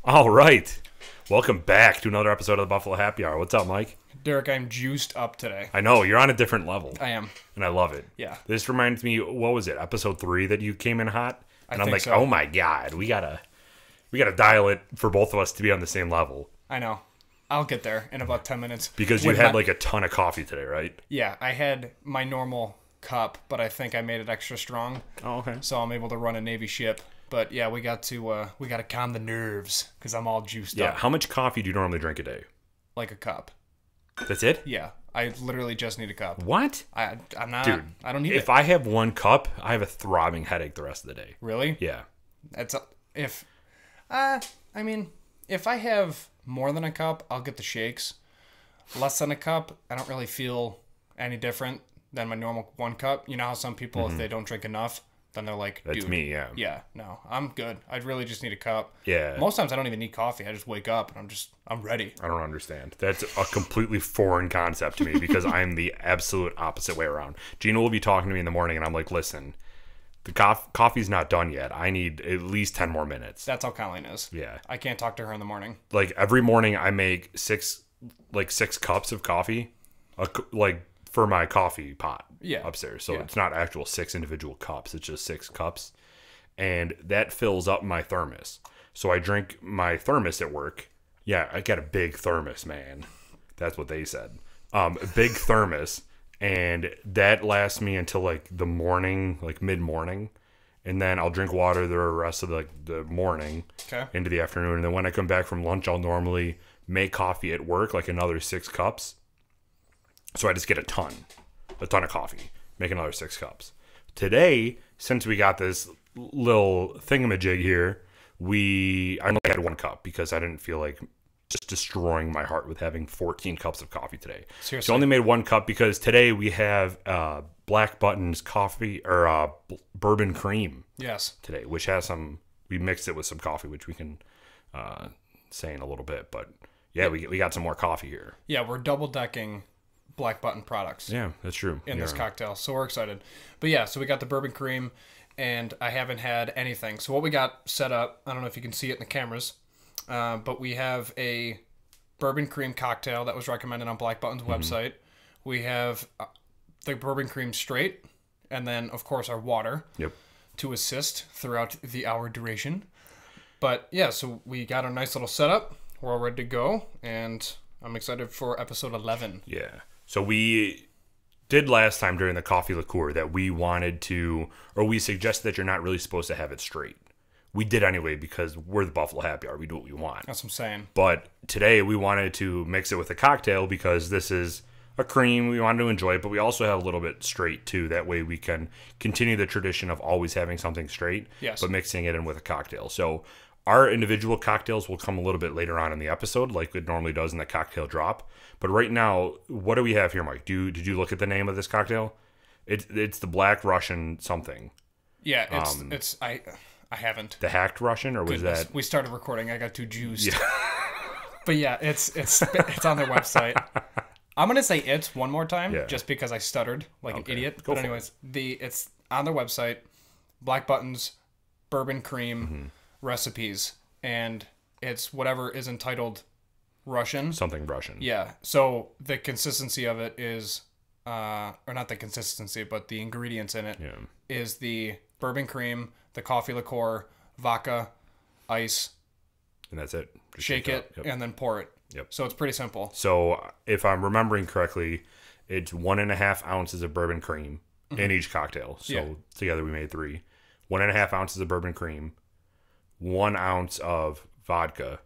All right. Welcome back to another episode of the Buffalo Happy Hour. What's up, Mike? Derek, I'm juiced up today. I know, you're on a different level. I am. And I love it. Yeah. This reminds me, what was it, episode 3 that you came in hot? And I'm like, so. oh my God, we gotta dial it for both of us to be on the same level. I know. I'll get there in about 10 minutes. Because you had like a ton of coffee today, right? Yeah, I had my normal cup, but I think I made it extra strong. Oh, okay. So I'm able to run a Navy ship. But yeah, we got to calm the nerves because I'm all juiced Yeah. up. How much coffee do you normally drink a day? Like a cup. That's it? Yeah, I literally just need a cup. What? I'm not. Dude, I don't need if it. I have one cup, I have a throbbing headache the rest of the day. Really? Yeah. If I have more than a cup, I'll get the shakes. Less than a cup, I don't really feel any different than my normal one cup. You know how some people, if they don't drink enough, then they're like, That's dude, me, yeah. Yeah, no, I'm good. I really just need a cup. Yeah. Most times I don't even need coffee. I just wake up and I'm ready. I don't understand. That's a completely foreign concept to me because I'm the absolute opposite way around. Gina will be talking to me in the morning and I'm like, listen, the coffee's not done yet. I need at least 10 more minutes. That's how Colleen is. Yeah. I can't talk to her in the morning. Like every morning I make six cups of coffee, like for my coffee pot upstairs. So it's not actual 6 individual cups. It's just 6 cups. And that fills up my thermos. So I drink my thermos at work. Yeah, I got a big thermos, man. That's what they said. A big thermos. And that lasts me until like the morning, like mid-morning. And then I'll drink water the rest of the morning into the afternoon. And then when I come back from lunch, I'll normally make coffee at work, like another 6 cups. So I just get a ton of coffee, make another 6 cups. Today, since we got this little thingamajig here, I only had 1 cup because I didn't feel like just destroying my heart with having 14 cups of coffee today. Seriously. So I only made 1 cup because today we have Black Button's coffee or bourbon cream. Yes. Today, which has we mixed it with some coffee, which we can say in a little bit. But yeah, we got some more coffee here. Yeah, we're double decking Black Button products. Yeah, that's true. In this cocktail. So we're excited. But yeah, so we got the bourbon cream and I haven't had anything. So what we got set up, I don't know if you can see it in the cameras, but we have a bourbon cream cocktail that was recommended on Black Button's website. We have the bourbon cream straight and then of course our water to assist throughout the hour duration. But yeah, so we got a nice little setup. We're all ready to go and I'm excited for episode 11. Yeah. So we did last time during the coffee liqueur that we wanted to, or we suggested that you're not really supposed to have it straight. We did anyway because we're the Buffalo Happy Hour. We do what we want. That's what I'm saying. But today we wanted to mix it with a cocktail because this is a cream. We wanted to enjoy it, but we also have a little bit straight too. That way we can continue the tradition of always having something straight, but mixing it in with a cocktail. So our individual cocktails will come a little bit later on in the episode, like it normally does in the cocktail drop. But right now, what do we have here, Mike? Did you look at the name of this cocktail? It's the Black Russian something. Yeah, I haven't. The Hacked Russian, or was that? We started recording. I got too juiced. Yeah. But yeah, it's on their website. I'm gonna say it's one more time, just because I stuttered like an idiot. But anyways, it's on their website. Black Buttons bourbon cream recipes, and it's whatever is entitled Russian. Something Russian. Yeah. So the consistency of it is, or not the consistency, but the ingredients in it is the bourbon cream, the coffee liqueur, vodka, ice. And that's it. Just shake it and then pour it. Yep. So it's pretty simple. So if I'm remembering correctly, it's 1.5 ounces of bourbon cream in each cocktail. So together we made 3. 1.5 ounces of bourbon cream, 1 ounce of vodka,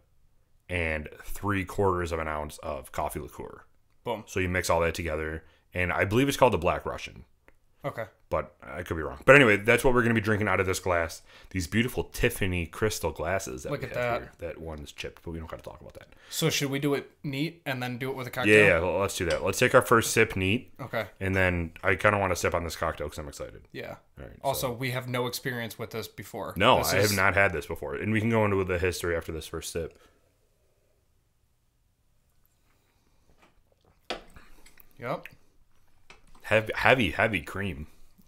and 3/4 of an ounce of coffee liqueur. Boom. So you mix all that together, and I believe it's called the Black Russian. Okay. But I could be wrong. But anyway, that's what we're going to be drinking out of this glass. These beautiful Tiffany crystal glasses that we have here. That one is chipped, but we don't got to talk about that. So should we do it neat and then do it with a cocktail? Yeah, let's do that. Let's take our first sip neat. Okay. And then I kind of want to sip on this cocktail because I'm excited. Yeah. All right, also, we have no experience with this before. No, I have not had this before. And we can go into the history after this first sip. Yep. Heavy cream.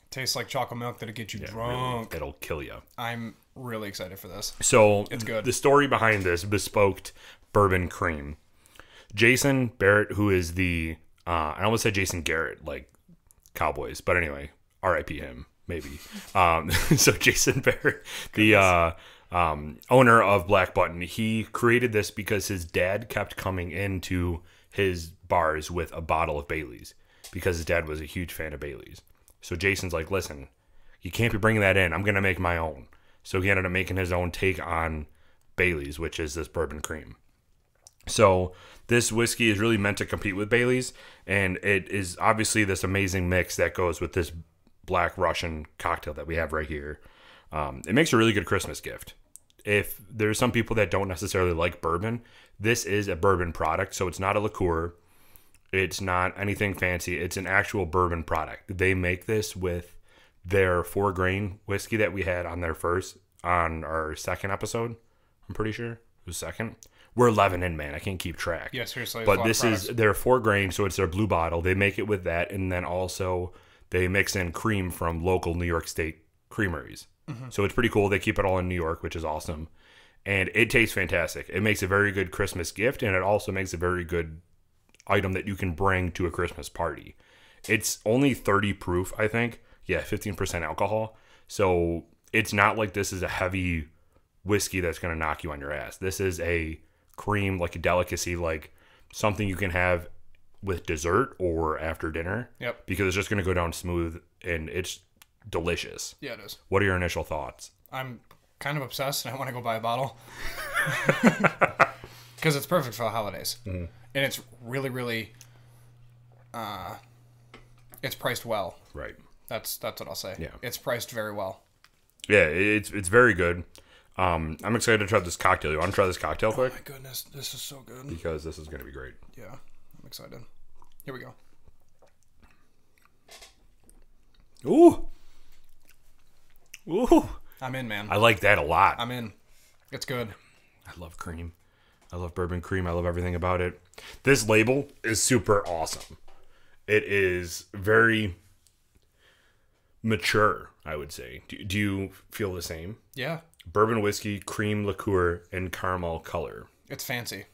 Tastes like chocolate milk that'll get you drunk. Really, it'll kill you. I'm really excited for this. So it's good. The story behind this bespoke bourbon cream. Jason Barrett, who is the I almost said Jason Garrett, like Cowboys, but anyway, R.I.P. him, maybe. So Jason Barrett, the owner of Black Button, he created this because his dad kept coming into his bars with a bottle of Bailey's because his dad was a huge fan of Bailey's. So Jason's like, listen, you can't be bringing that in. I'm going to make my own. So he ended up making his own take on Bailey's, which is this bourbon cream. So this whiskey is really meant to compete with Bailey's, and it is obviously this amazing mix that goes with this Black Russian cocktail that we have right here. It makes a really good Christmas gift. If there's some people that don't necessarily like bourbon, this is a bourbon product, so it's not a liqueur. It's not anything fancy. It's an actual bourbon product. They make this with their 4-grain whiskey that we had on our second episode. I'm pretty sure it was second. We're 11 in, man. I can't keep track. Yeah, seriously. But this is their 4-grain, so it's their blue bottle. They make it with that, and then also they mix in cream from local New York State creameries. Mm-hmm. So it's pretty cool. They keep it all in New York, which is awesome. And it tastes fantastic. It makes a very good Christmas gift, and it also makes a very good item that you can bring to a Christmas party. It's only 30 proof, I think. Yeah, 15% alcohol. So it's not like this is a heavy whiskey that's going to knock you on your ass. This is a cream, like a delicacy, like something you can have with dessert or after dinner. Yep. Because it's just going to go down smooth, and it's delicious. Yeah, it is. What are your initial thoughts? I'm kind of obsessed, and I want to go buy a bottle. Because it's perfect for the holidays. Mm-hmm. And it's really, really, it's priced well. Right. That's what I'll say. Yeah. It's priced very well. Yeah, it's very good. I'm excited to try this cocktail. You want to try this cocktail quick? Oh my goodness, this is so good. Because this is going to be great. Yeah, I'm excited. Here we go. Ooh. Ooh. I'm in, man. I like that a lot. I'm in. It's good. I love cream. I love bourbon cream. I love everything about it. This label is super awesome. It is very mature, I would say. Do you feel the same? Yeah. Bourbon whiskey, cream liqueur, and caramel color. It's fancy.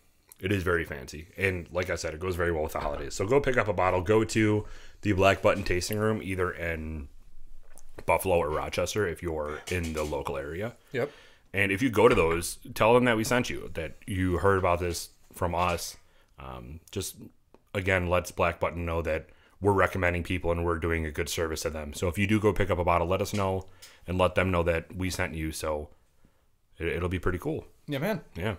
It is very fancy. And like I said, it goes very well with the holidays. So go pick up a bottle. Go to the Black Button tasting room, either in Buffalo or Rochester if you're in the local area. Yep. And if you go to those, tell them that we sent you, that you heard about this from us. Just, again, lets Black Button know that we're recommending people and we're doing a good service to them. So if you do go pick up a bottle, let us know and let them know that we sent you. So it'll be pretty cool. Yeah, man. Yeah.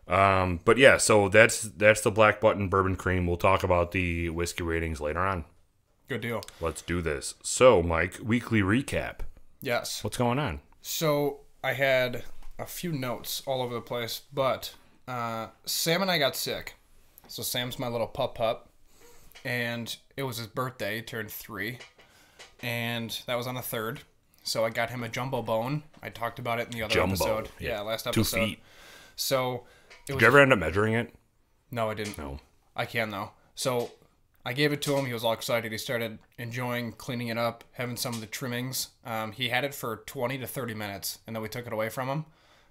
But yeah, so that's the Black Button Bourbon Cream. We'll talk about the whiskey ratings later on. Good deal. Let's do this. So, Mike, weekly recap. Yes. What's going on? So I had a few notes all over the place, but Sam and I got sick. So Sam's my little pup, and it was his birthday. He turned 3, and that was on the 3rd. So I got him a jumbo bone. I talked about it in the other episode. Yeah, last episode. 2 feet. So Did you ever end up measuring it? No, I didn't. No. I can, though. So I gave it to him. He was all excited. He started enjoying cleaning it up, having some of the trimmings. He had it for 20 to 30 minutes, and then we took it away from him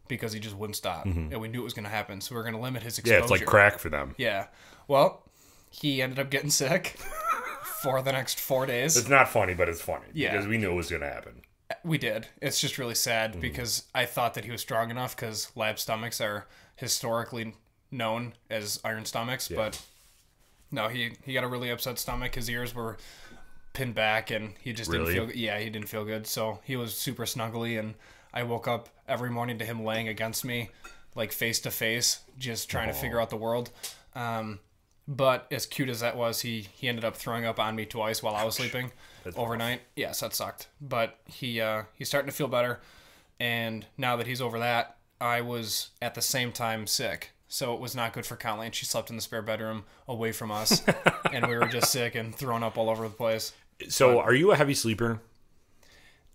because he just wouldn't stop. Mm-hmm. And we knew it was going to happen, so we were going to limit his exposure. Yeah, it's like crack for them. Yeah. Well, he ended up getting sick for the next 4 days. It's not funny, but it's funny. Yeah. Because we knew it was going to happen. We did. It's just really sad because I thought that he was strong enough because lab stomachs are historically known as iron stomachs, but no, he got a really upset stomach. His ears were pinned back, and he just didn't feel. Yeah, he didn't feel good. So he was super snuggly, and I woke up every morning to him laying against me, like face to face, just trying to figure out the world. But as cute as that was, he ended up throwing up on me twice while I was sleeping overnight. Yes, that sucked. But he's starting to feel better, and now that he's over that, I was at the same time sick. So it was not good for Colleen. She slept in the spare bedroom away from us, and we were just sick and throwing up all over the place. So are you a heavy sleeper?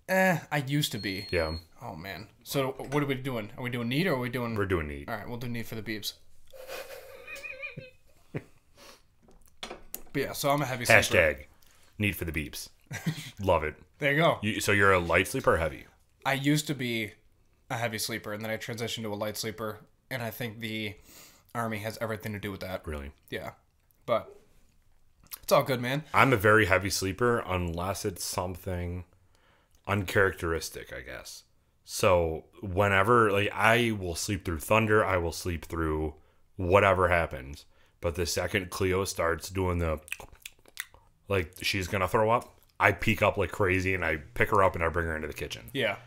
I used to be. Yeah. Oh, man. So what are we doing? Are we doing neat or are we doing... We're doing neat. All right, we'll do neat for the beeps. But yeah, so I'm a heavy sleeper. Hashtag neat for the beeps. Love it. There you go. So you're a light sleeper or heavy? I used to be a heavy sleeper, and then I transitioned to a light sleeper, and I think the Army has everything to do with that. Really? Yeah. But it's all good, man. I'm a very heavy sleeper unless it's something uncharacteristic, I guess. So whenever, like, I will sleep through thunder, I will sleep through whatever happens. But the second Cleo starts doing the, like, she's going to throw up, I peek up like crazy and I pick her up and I bring her into the kitchen. Yeah.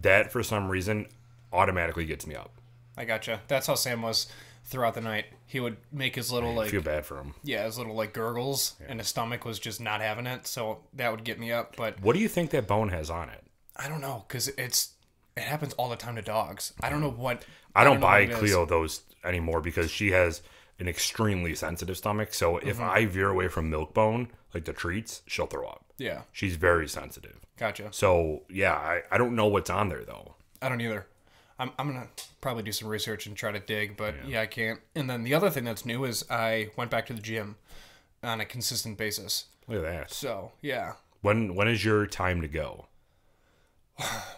That, for some reason, automatically gets me up. I gotcha. That's how Sam was throughout the night. He would make his little, like... I feel bad for him. Yeah, his little, like, gurgles, and his stomach was just not having it, so that would get me up, but... What do you think that bone has on it? I don't know, because it happens all the time to dogs. I don't know what... I don't buy Cleo those anymore because she has an extremely sensitive stomach, so if I veer away from milk bone, like the treats, she'll throw up. Yeah. She's very sensitive. Gotcha. So, yeah, I don't know what's on there, though. I don't either. I'm going to probably do some research and try to dig, but yeah, I can't. And then the other thing that's new is I went back to the gym on a consistent basis. Look at that. So, yeah. When is your time to go?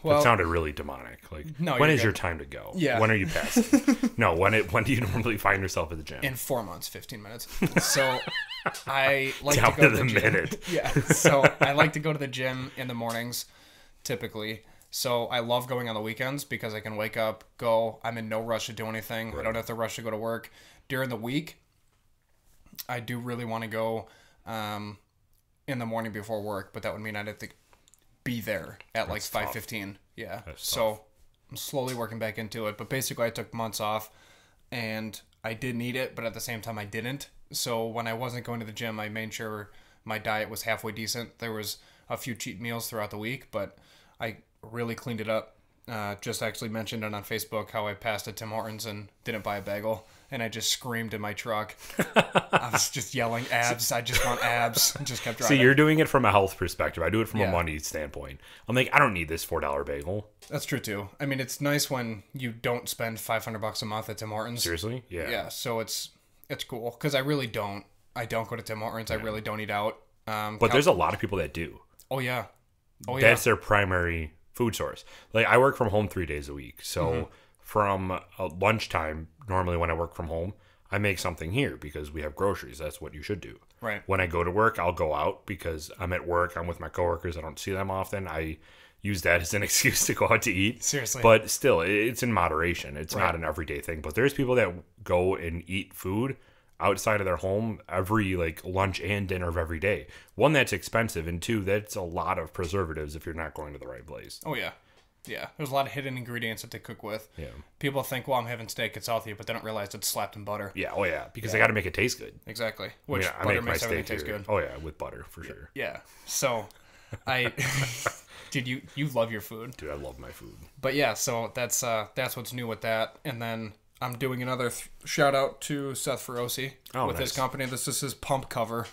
Well, that sounded really demonic. Like, no, when is your time to go? Yeah. When are you past? No, when do you normally find yourself at the gym? In 4 months, 15 minutes. So I like Down to go to the the gym. minute. Yeah. So I like to go to the gym in the mornings, typically. So I love going on the weekends because I can wake up, go. I'm in no rush to do anything. Right. I don't have to rush to go to work. During the week, I do really want to go in the morning before work, but that would mean I'd have to be there at like 5:15. Yeah. So I'm slowly working back into it. But basically, I took months off, and I did need it, but at the same time, I didn't. So when I wasn't going to the gym, I made sure my diet was halfway decent. There was a few cheat meals throughout the week, but I really cleaned it up. Just actually mentioned it on Facebook how I passed at Tim Hortons and didn't buy a bagel, and I just screamed in my truck. I was just yelling, abs, I just want abs, and just kept driving. See, you're doing it from a health perspective. I do it from a money standpoint. I'm like, I don't need this $4 bagel. That's true, too. I mean, it's nice when you don't spend $500 a month at Tim Hortons. Seriously? Yeah. Yeah, so it's cool, because I really don't. I don't go to Tim Hortons. Yeah. I really don't eat out. But there's a lot of people that do. Oh, yeah. That's their primary food source. Like, I work from home 3 days a week. So from lunchtime, normally when I work from home, I make something here because we have groceries. That's what you should do. Right. When I go to work, I'll go out because I'm at work. I'm with my coworkers. I don't see them often. I use that as an excuse to go out to eat. Seriously. But still, it's in moderation. It's not an everyday thing. But there's people that go and eat food outside of their home every like lunch and dinner of every day. One, that's expensive, and two, that's a lot of preservatives if you're not going to the right place. Oh yeah. Yeah, there's a lot of hidden ingredients that they cook with. Yeah. People think, well, I'm having steak, it's healthy, but they don't realize it's slapped in butter. Yeah, oh yeah, because they got to make it taste good. Exactly. Which butter makes everything taste good. Oh yeah, with butter for sure. Yeah. So, dude, you love your food. Dude, I love my food. But yeah, so that's what's new with that, and then I'm doing another shout out to Seth Feroci with his company. This is his pump cover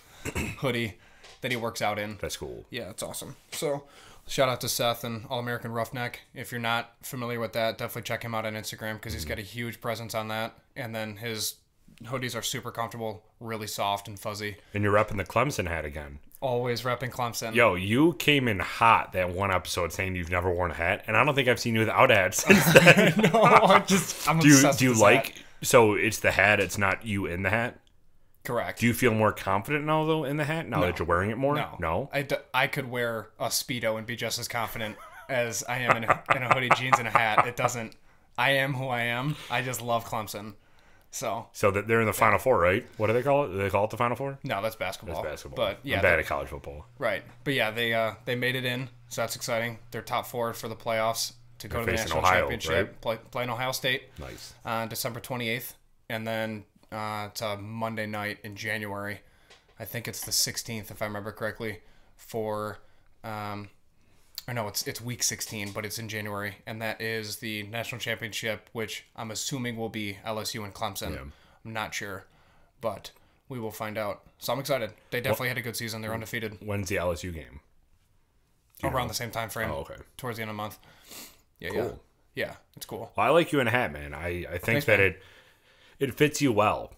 hoodie that he works out in. That's cool. Yeah, it's awesome. So shout out to Seth and All American Roughneck. If you're not familiar with that, definitely check him out on Instagram because he's got a huge presence on that. And then his hoodies are super comfortable, really soft and fuzzy. And you're repping the Clemson hat again. Always repping Clemson. Yo, you came in hot that one episode saying you've never worn a hat, and I don't think I've seen you without a hat since then. No, I'm obsessed do you with like hat. So it's the hat, it's not you in the hat? Correct. Do you feel more confident now though in the hat now that you're wearing it more? No. I could wear a Speedo and be just as confident as I am in a hoodie, jeans, and a hat. It doesn't. I am who I am. I just love Clemson. So that they're in the Final Four, right? What do they call it? Do they call it the Final Four? No, that's basketball. That's basketball. But yeah, I'm bad at college football. Right. But yeah, they made it in, so that's exciting. They're top 4 for the playoffs to go to the national championship. Right? Playing Ohio State. Nice. December 28th, and then it's a Monday night in January. I think it's the 16th, if I remember correctly. Or no, it's week 16, but it's in January, and that is the national championship, which I'm assuming will be LSU and Clemson. Yeah. I'm not sure, but we will find out. So I'm excited. They definitely had a good season. They're undefeated. When's the LSU game? Around the same time frame. Oh, okay. Towards the end of the month. Yeah, cool. Yeah, it's cool. Well, I like you in a hat, man. I think that it fits you well.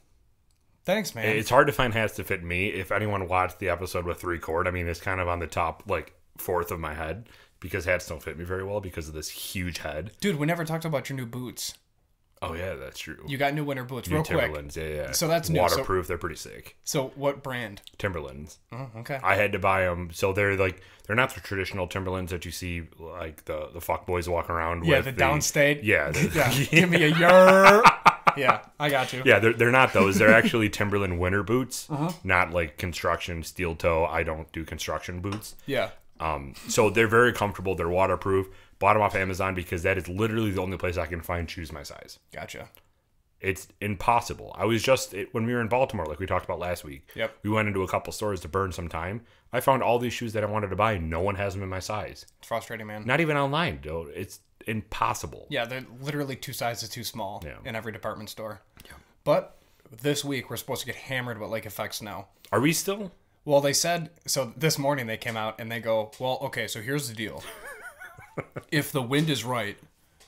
Thanks, man. It's hard to find hats to fit me. If anyone watched the episode with 3 cord, I mean, it's kind of on the top, like, 4th of my head because hats don't fit me very well because of this huge head. Dude, we never talked about your new boots. Oh, yeah, that's true. You got new winter boots, new real Timberlands, quick. Yeah. So that's new. Waterproof, they're pretty sick. So what brand? Timberlands. Oh, okay. I had to buy them. So they're not the traditional Timberlands that you see, like the fuck boys walking around with. Yeah, the downstate. Yeah. Give me a yer. Yeah, I got you. Yeah, they're not those. They're actually Timberland winter boots, not like construction steel toe. I don't do construction boots. Yeah. So they're very comfortable. They're waterproof. Bought them off Amazon because that is literally the only place I can find shoes my size. Gotcha. It's impossible. I was when we were in Baltimore, like we talked about last week. Yep. We went into a couple stores to burn some time. I found all these shoes that I wanted to buy. No one has them in my size. It's frustrating, man. Not even online, dude. It's impossible. Yeah, they're literally 2 sizes too small in every department store. Yeah. But this week we're supposed to get hammered with lake effect snow. Are we still? Well, they said so. This morning they came out and they go, "Well, okay, so here's the deal. If the wind is right,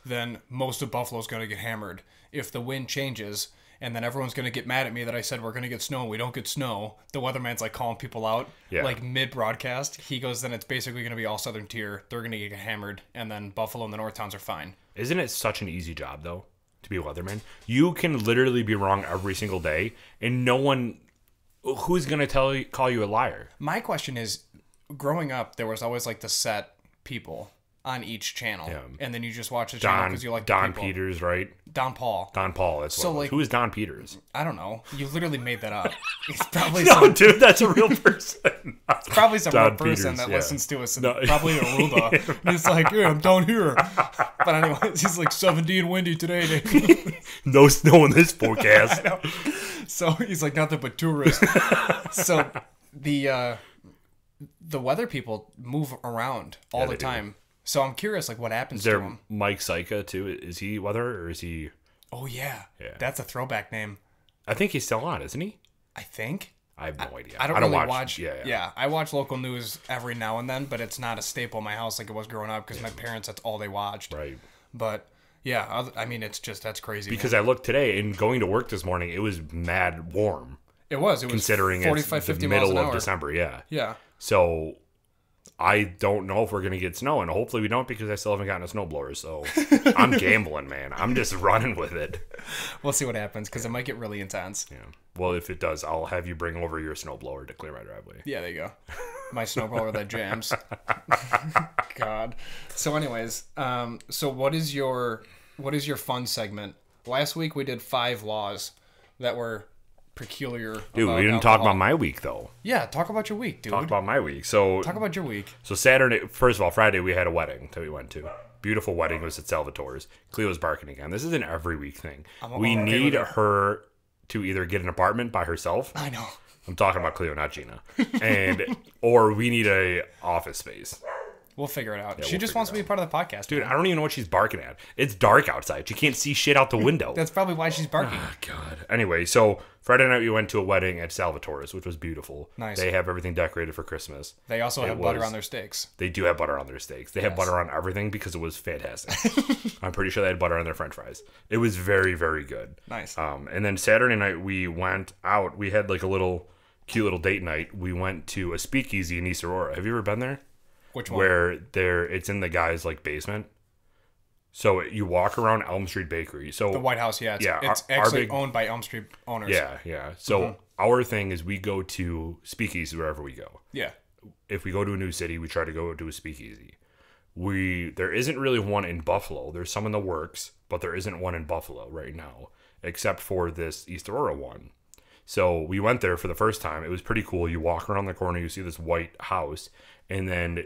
then most of Buffalo's going to get hammered. If the wind changes, and then everyone's going to get mad at me that I said we're going to get snow and we don't get snow, the weatherman's like calling people out, like mid-broadcast. He goes, then it's basically going to be all southern tier. They're going to get hammered, and then Buffalo and the North Towns are fine." Isn't it such an easy job, though, to be a weatherman? You can literally be wrong every single day, and no one... Who's going to call you a liar? My question is, growing up, there was always like the set people on each channel, and then you just watch the channel because you like Don Peters, right? Don Paul. That's so what. Who is Don Peters? I don't know. You literally made that up. It's probably dude, that's a real person. It's probably some real person that listens to us, probably Aruba. And he's like, "Yeah, I'm down here." But anyways, he's like 70 and windy today. No snow in this forecast. So he's like nothing but tourists. So the weather people move around all the time. Do. So I'm curious, like, what happens to him? Mike Syka, too? Is he weather, or is he... Oh, yeah. That's a throwback name. I think he's still on, isn't he? I think. I have no idea. I don't really watch... Yeah, I watch local news every now and then, but it's not a staple in my house like it was growing up, because my parents, that's all they watched. Right. But, yeah, I mean, it's just, that's crazy. Because I looked today, and going to work this morning, it was mad warm. It was considering 45, 50 miles an hour. Middle of December, yeah. Yeah. So... I don't know if we're going to get snow, and hopefully we don't because I still haven't gotten a snowblower, so I'm gambling, man. I'm just running with it. We'll see what happens because it might get really intense. Yeah. Well, if it does, I'll have you bring over your snowblower to clear my driveway. Yeah, there you go. My snowblower that jams. God. So anyways, so what is your fun segment? Last week we did 5 laws that were peculiar. Dude, we didn't talk about my week, though. Yeah, talk about your week, dude. Talk about my week. Talk about your week. So Saturday, first of all, Friday, we had a wedding that we went to. Beautiful wedding. It was at Salvatore's. Cleo's barking again. This is an every week thing. We need her to either get an apartment by herself. I know. I'm talking about Cleo, not Gina. Or we need a office space. We'll figure it out. Yeah, she just wants to be part of the podcast. Dude, I don't even know what she's barking at. It's dark outside. She can't see shit out the window. That's probably why she's barking. Oh, God. Anyway, so Friday night we went to a wedding at Salvatore's, which was beautiful. Nice. They have everything decorated for Christmas. They also have butter on their steaks. They do have butter on their steaks. They have butter on everything because it was fantastic. I'm pretty sure they had butter on their french fries. It was very, very good. Nice. And then Saturday night we went out. We had like a cute little date night. We went to a speakeasy in East Aurora. Have you ever been there? Which one? Where it's in the guy's like basement. So you walk around Elm Street Bakery. So the White House, yeah. It's actually owned by Elm Street owners. Yeah. So our thing is we go to speakeasy wherever we go. Yeah. If we go to a new city, we try to go to a speakeasy. There isn't really one in Buffalo. There's some in the works, but there isn't one in Buffalo right now, except for this East Aurora one. So we went there for the first time. It was pretty cool. You walk around the corner, you see this white house, and then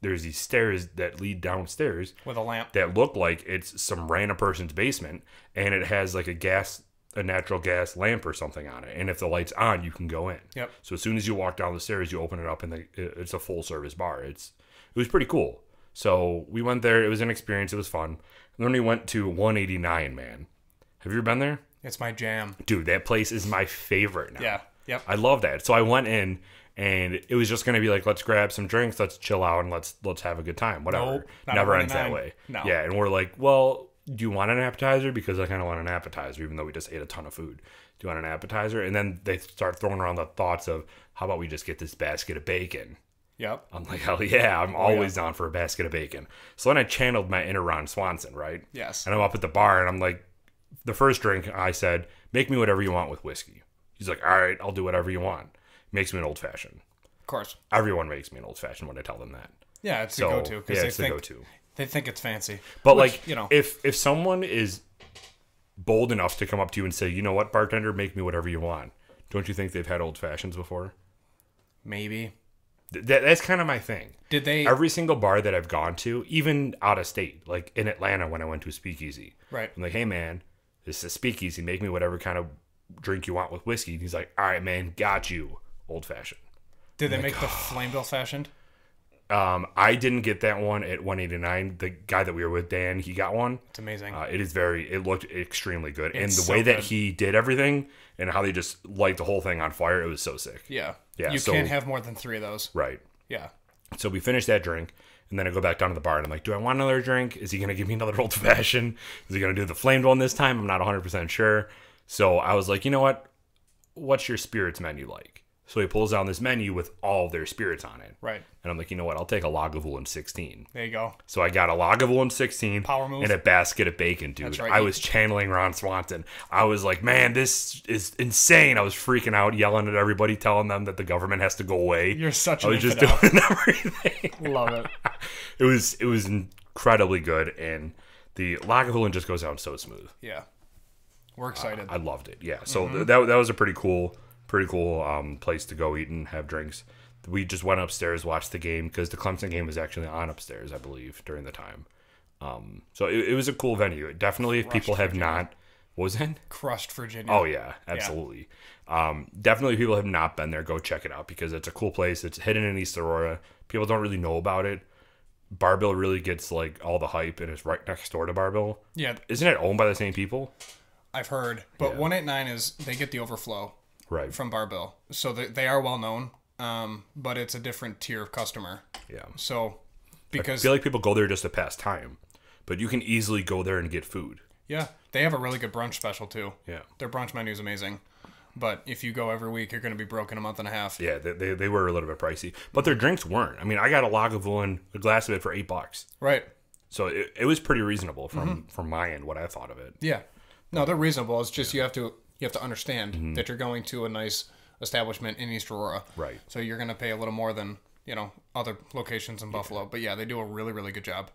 there's these stairs that lead downstairs with a lamp that look like it's some random person's basement, and it has like a natural gas lamp or something on it. And if the light's on, you can go in. Yep. So as soon as you walk down the stairs, you open it up, and it's a full service bar. It was pretty cool. So we went there. It was an experience. It was fun. And then we went to 189, man. Have you ever been there? It's my jam. Dude, that place is my favorite now. Yeah. Yep. I love that. So I went in, and it was just going to be like, let's grab some drinks, let's chill out, and let's have a good time. Whatever. Nope, Never ends that way. No. Yeah, and we're like, well, do you want an appetizer? Because I kind of want an appetizer, even though we just ate a ton of food. Do you want an appetizer? And then they start throwing around the thoughts of, how about we just get this basket of bacon? Yep. I'm like, hell yeah, I'm always down for a basket of bacon. So then I channeled my inner Ron Swanson, right? Yes. And I'm up at the bar, and I'm like, the first drink, I said, make me whatever you want with whiskey. He's like, all right, I'll do whatever you want. Makes me an old fashioned. Of course. Everyone makes me an old fashioned when I tell them that. Yeah, it's the go-to. Yeah, it's the go-to. They think it's fancy. But if someone is bold enough to come up to you and say, you know what, bartender, make me whatever you want, don't you think they've had old fashions before? Maybe. That's kind of my thing. Did they? Every single bar that I've gone to, even out of state, like in Atlanta when I went to a speakeasy. Right. I'm like, hey, man, this is a speakeasy. Make me whatever kind of drink you want with whiskey. And he's like, all right, man, got you. Old fashioned. Did they make the flamed old fashioned? I didn't get that one at 189. The guy that we were with, Dan, he got one. It's amazing. It looked extremely good. And the way that he did everything and how they just light the whole thing on fire, it was so sick. Yeah. You can't have more than 3 of those. Right. Yeah. So we finished that drink, and then I go back down to the bar, and I'm like, do I want another drink? Is he going to give me another old fashioned? Is he going to do the flamed one this time? I'm not 100% sure. So I was like, you know what? What's your spirits menu like? So he pulls down this menu with all of their spirits on it. Right. And I'm like, you know what? I'll take a Lagavulin 16. There you go. So I got a Lagavulin 16 Power move. and a basket of bacon, dude. That's right. I was channeling Ron Swanson. I was like, man, this is insane. I was freaking out, yelling at everybody, telling them that the government has to go away. You're such an I was just doing everything. Love it. It was incredibly good, and the Lagavulin just goes down so smooth. Yeah. We're excited. I loved it. Yeah. So that was a pretty cool place to go eat and have drinks. We just went upstairs, watched the game because the Clemson game was actually on upstairs, I believe, during the time. So it was a cool venue. Definitely, if people have not, what was it? Crushed Virginia. Oh yeah, absolutely. Yeah. Definitely, if people have not been there, go check it out because it's a cool place. It's hidden in East Aurora. People don't really know about it. Barbill really gets like all the hype, and it's right next door to Barbill. Yeah. Isn't it owned by the same people? I've heard, but 189 is they get the overflow. Right. From Barbill. So they are well known, but it's a different tier of customer. Yeah. So, because... I feel like people go there just to pass time, but you can easily go there and get food. Yeah. They have a really good brunch special, too. Yeah. Their brunch menu is amazing. But if you go every week, you're going to be broke in a month and a half. Yeah, they were a little bit pricey. But their drinks weren't. I mean, I got a Lagavulin, a glass of it for $8. Right. So it was pretty reasonable from my end, what I thought of it. Yeah. No, they're reasonable. It's just you have to understand that you're going to a nice establishment in East Aurora. Right. So you're going to pay a little more than, other locations in Buffalo. But yeah, they do a really, really good job.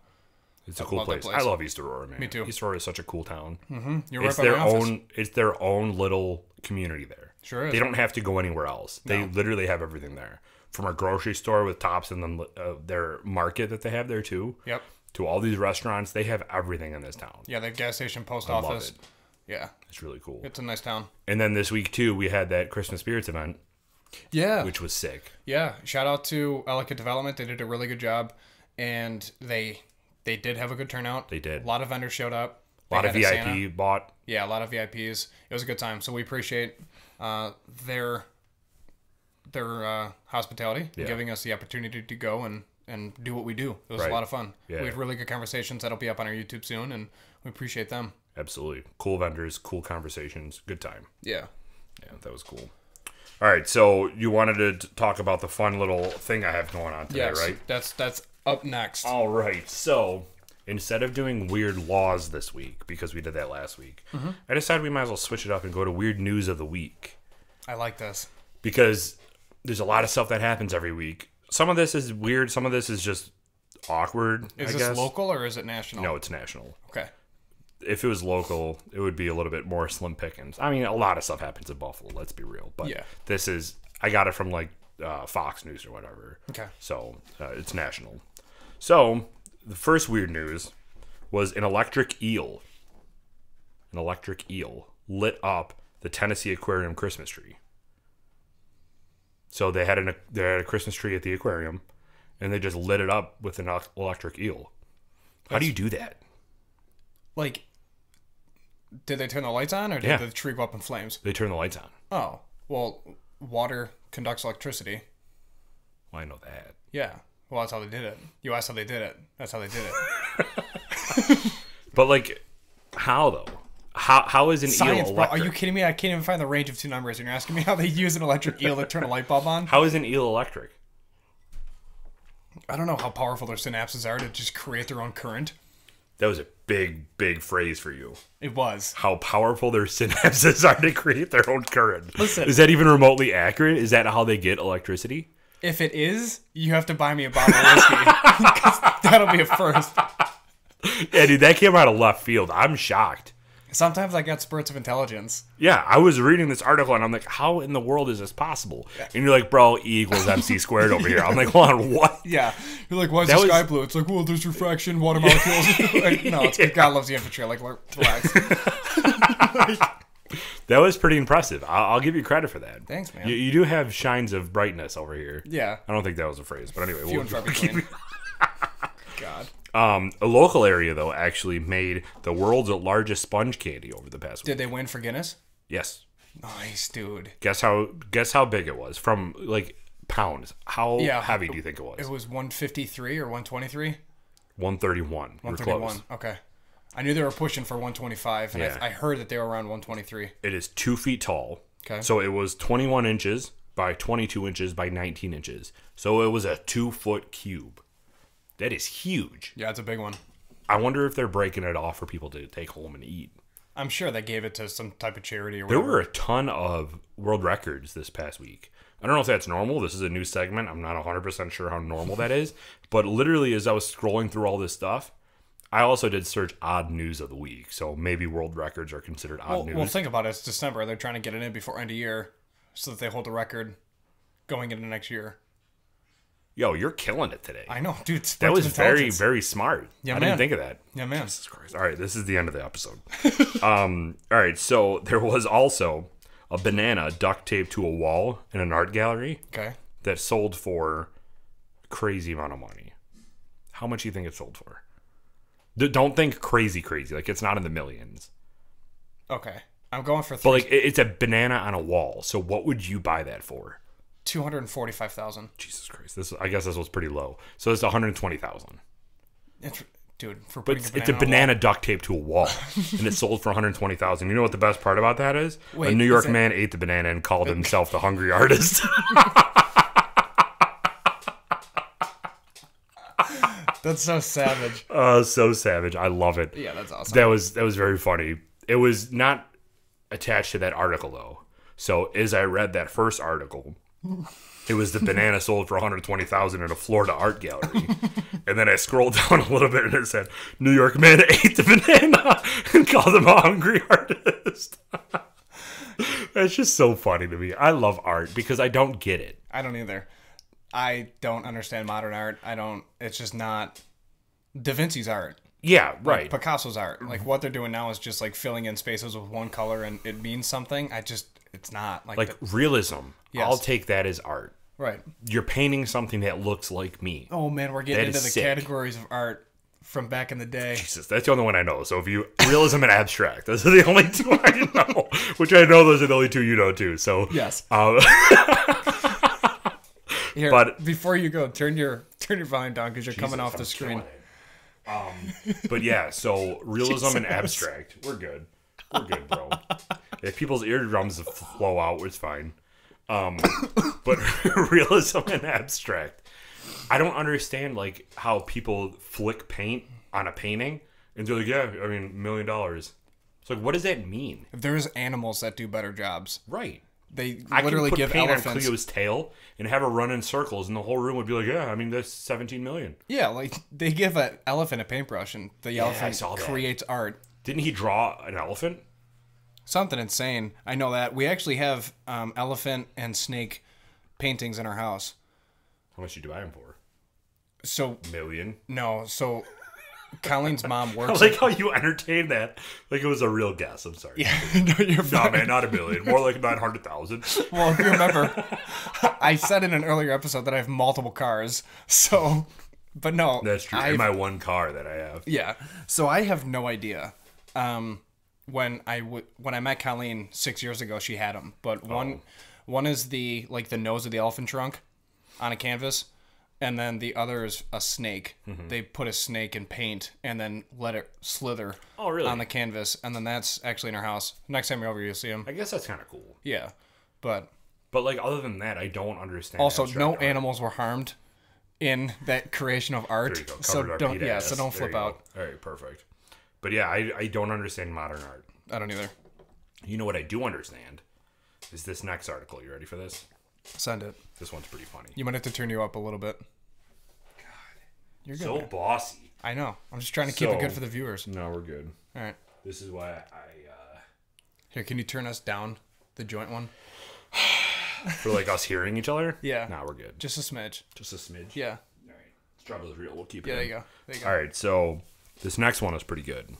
It's a cool place. I love East Aurora, man. Me too. East Aurora is such a cool town. Mm-hmm. You're right by my office. It's their own little community there. Sure is. They don't have to go anywhere else. They literally have everything there. From a grocery store with Tops and then their market that they have there too. Yep. To all these restaurants, they have everything in this town. Yeah, they have gas station, post I office. love it. Yeah. It's really cool. It's a nice town. And then this week too, we had that Christmas Spirits event. Yeah. Which was sick. Yeah. Shout out to Ellicott Development. They did a really good job. And they did have a good turnout. They did. A lot of vendors showed up. A lot of VIP bought. Yeah, a lot of VIPs. It was a good time. So we appreciate their hospitality, giving us the opportunity to go and do what we do. It was a lot of fun. Yeah. We had really good conversations that'll be up on our YouTube soon, and we appreciate them. Absolutely. Cool vendors, cool conversations, good time. Yeah. Yeah, that was cool. All right, so you wanted to talk about the fun little thing I have going on today, right? That's up next. All right, so instead of doing weird laws this week, because we did that last week, I decided we might as well switch it up and go to weird news of the week. I like this. Because there's a lot of stuff that happens every week. Some of this is weird, some of this is just awkward, Is this local or is it national? No, it's national. Okay. If it was local, it would be a little bit more slim pickings. I mean, a lot of stuff happens in Buffalo, let's be real. But this is, I got it from like Fox News or whatever. Okay. So it's national. So the first weird news was an electric eel. An electric eel lit up the Tennessee Aquarium Christmas tree. So they had a Christmas tree at the aquarium, and they just lit it up with an electric eel. How do you do that? Like, did they turn the lights on, or did the tree go up in flames? They turn the lights on. Oh, well, water conducts electricity. Well, I know that. Yeah. Well, that's how they did it. You asked how they did it. That's how they did it. But, like, how, though? How is an Science, eel electric? bro. Are you kidding me? I can't even find the range of two numbers, and you're asking me how they use an electric eel to turn a light bulb on? How is an eel electric? I don't know how powerful their synapses are to just create their own current. That was a big, big phrase for you. It was. How powerful their synapses are to create their own current. Listen. Is that even remotely accurate? Is that how they get electricity? If it is, you have to buy me a bottle of whiskey. 'Cause that'll be a first. Yeah, dude, that came out of left field. I'm shocked. Sometimes I got spurts of intelligence. Yeah, I was reading this article and I'm like, how in the world is this possible? And you're like, bro, E equals MC squared over here. I'm like, hold on, what? Yeah. You're like, why is the sky blue? It's like, well, there's refraction, water molecules. Like, no, it's God loves the infantry. Like, relax. That was pretty impressive. I'll give you credit for that. Thanks, man. You do have shines of brightness over here. Yeah. I don't think that was a phrase, but anyway. Few and far between. God. A local area, though, actually made the world's largest sponge candy over the past week. Did they win for Guinness? Yes. Nice, dude. Guess how big it was from like pounds. How heavy do you think it was? It was 153 or 123. 131. 131. Okay. I knew they were pushing for 125, and I heard that they were around 123. It is 2 feet tall. Okay. So it was 21 inches by 22 inches by 19 inches. So it was a 2-foot cube. That is huge. Yeah, it's a big one. I wonder if they're breaking it off for people to take home and eat. I'm sure they gave it to some type of charity or whatever. There were a ton of world records this past week. I don't know if that's normal. This is a new segment. I'm not 100% sure how normal that is. But literally, as I was scrolling through all this stuff, I also did search odd news of the week. So maybe world records are considered odd news. Well, think about it. It's December. They're trying to get it in before end of year so that they hold the record going into next year. Yo, you're killing it today. I know, dude. That was very, very smart. Yeah, I didn't think of that. Yeah, man. Jesus Christ. All right, this is the end of the episode. All right, so there was also a banana duct taped to a wall in an art gallery. Okay. That sold for a crazy amount of money. How much do you think it sold for? Don't think crazy. Like, it's not in the millions. Okay. I'm going for But, like, it's a banana on a wall. So what would you buy that for? 245,000. Jesus Christ. I guess this was pretty low. So it's 120,000. Dude, it's a banana duct taped to a wall, and it sold for 120,000. You know what the best part about that is? Wait, a New York man ate the banana and called himself the hungry artist. That's so savage. So savage. I love it. Yeah, that's awesome. That was very funny. It was not attached to that article though. So as I read that first article, it was the banana sold for 120,000 in a Florida art gallery. And then I scrolled down a little bit and it said, New York man ate the banana and called him a hungry artist. That's just so funny to me. I love art because I don't get it. I don't either. I don't understand modern art. It's just not Da Vinci's art. Yeah, right. Like Picasso's art. Like what they're doing now is just like filling in spaces with one color and it means something. It's not like realism. Yes. I'll take that as art. Right. You're painting something that looks like me. Oh man, we're getting into the categories of art from back in the day. Jesus, that's the only one I know. So if you realism and abstract, those are the only two I know. Which I know those are the only two you know too. So yes. Here, but before you go, turn your volume down because you're coming off the screen. But yeah, so realism and abstract, we're good, bro. If people's eardrums flow out, it's fine. But realism and abstract, I don't understand like how people flick paint on a painting and they're like, yeah, I mean, $1 million. It's like, what does that mean? There's animals that do better jobs, right? They literally give paint elephants on Cleo's tail and have her run in circles, and the whole room would be like, "Yeah, I mean that's 17 million." Yeah, like they give an elephant a paintbrush, and the elephant creates art. Didn't he draw an elephant? Something insane. I know that we actually have elephant and snake paintings in our house. How much did you buy them for? So $1 million? No, so Colleen's mom works. I like how you entertained that like it was a real guess. I'm sorry. Yeah, no, you're fine. No, man, not $1 million. More like 900,000. Well, if you remember, I said in an earlier episode that I have multiple cars. So, but no, that's true. In my one car that I have. Yeah. So I have no idea. When I met Colleen 6 years ago, she had them, but one is the nose of the elephant trunk on a canvas. And then the other is a snake. Mm-hmm. They put a snake in paint and then let it slither on the canvas. And then that's actually in our house. Next time you're over, you'll see them. I guess that's kind of cool. Yeah. But like, other than that, I don't understand. Also, no animals were harmed in that creation of art. There you go. So don't so don't flip out. All right, perfect. But yeah, I don't understand modern art. I don't either. You know what I do understand is this next article. You ready for this? Send it. This one's pretty funny. You might have to turn you up a little bit. God, you're good. So man. Bossy. I know. I'm just trying to keep it good for the viewers. No, we're good. All right. This is why Here, can you turn us down the joint one? For like us hearing each other? Yeah. Nah, we're good. Just a smidge. Just a smidge? Yeah. All right. Struggle is real. We'll keep it. Yeah, there you go. All right, so this next one is pretty good.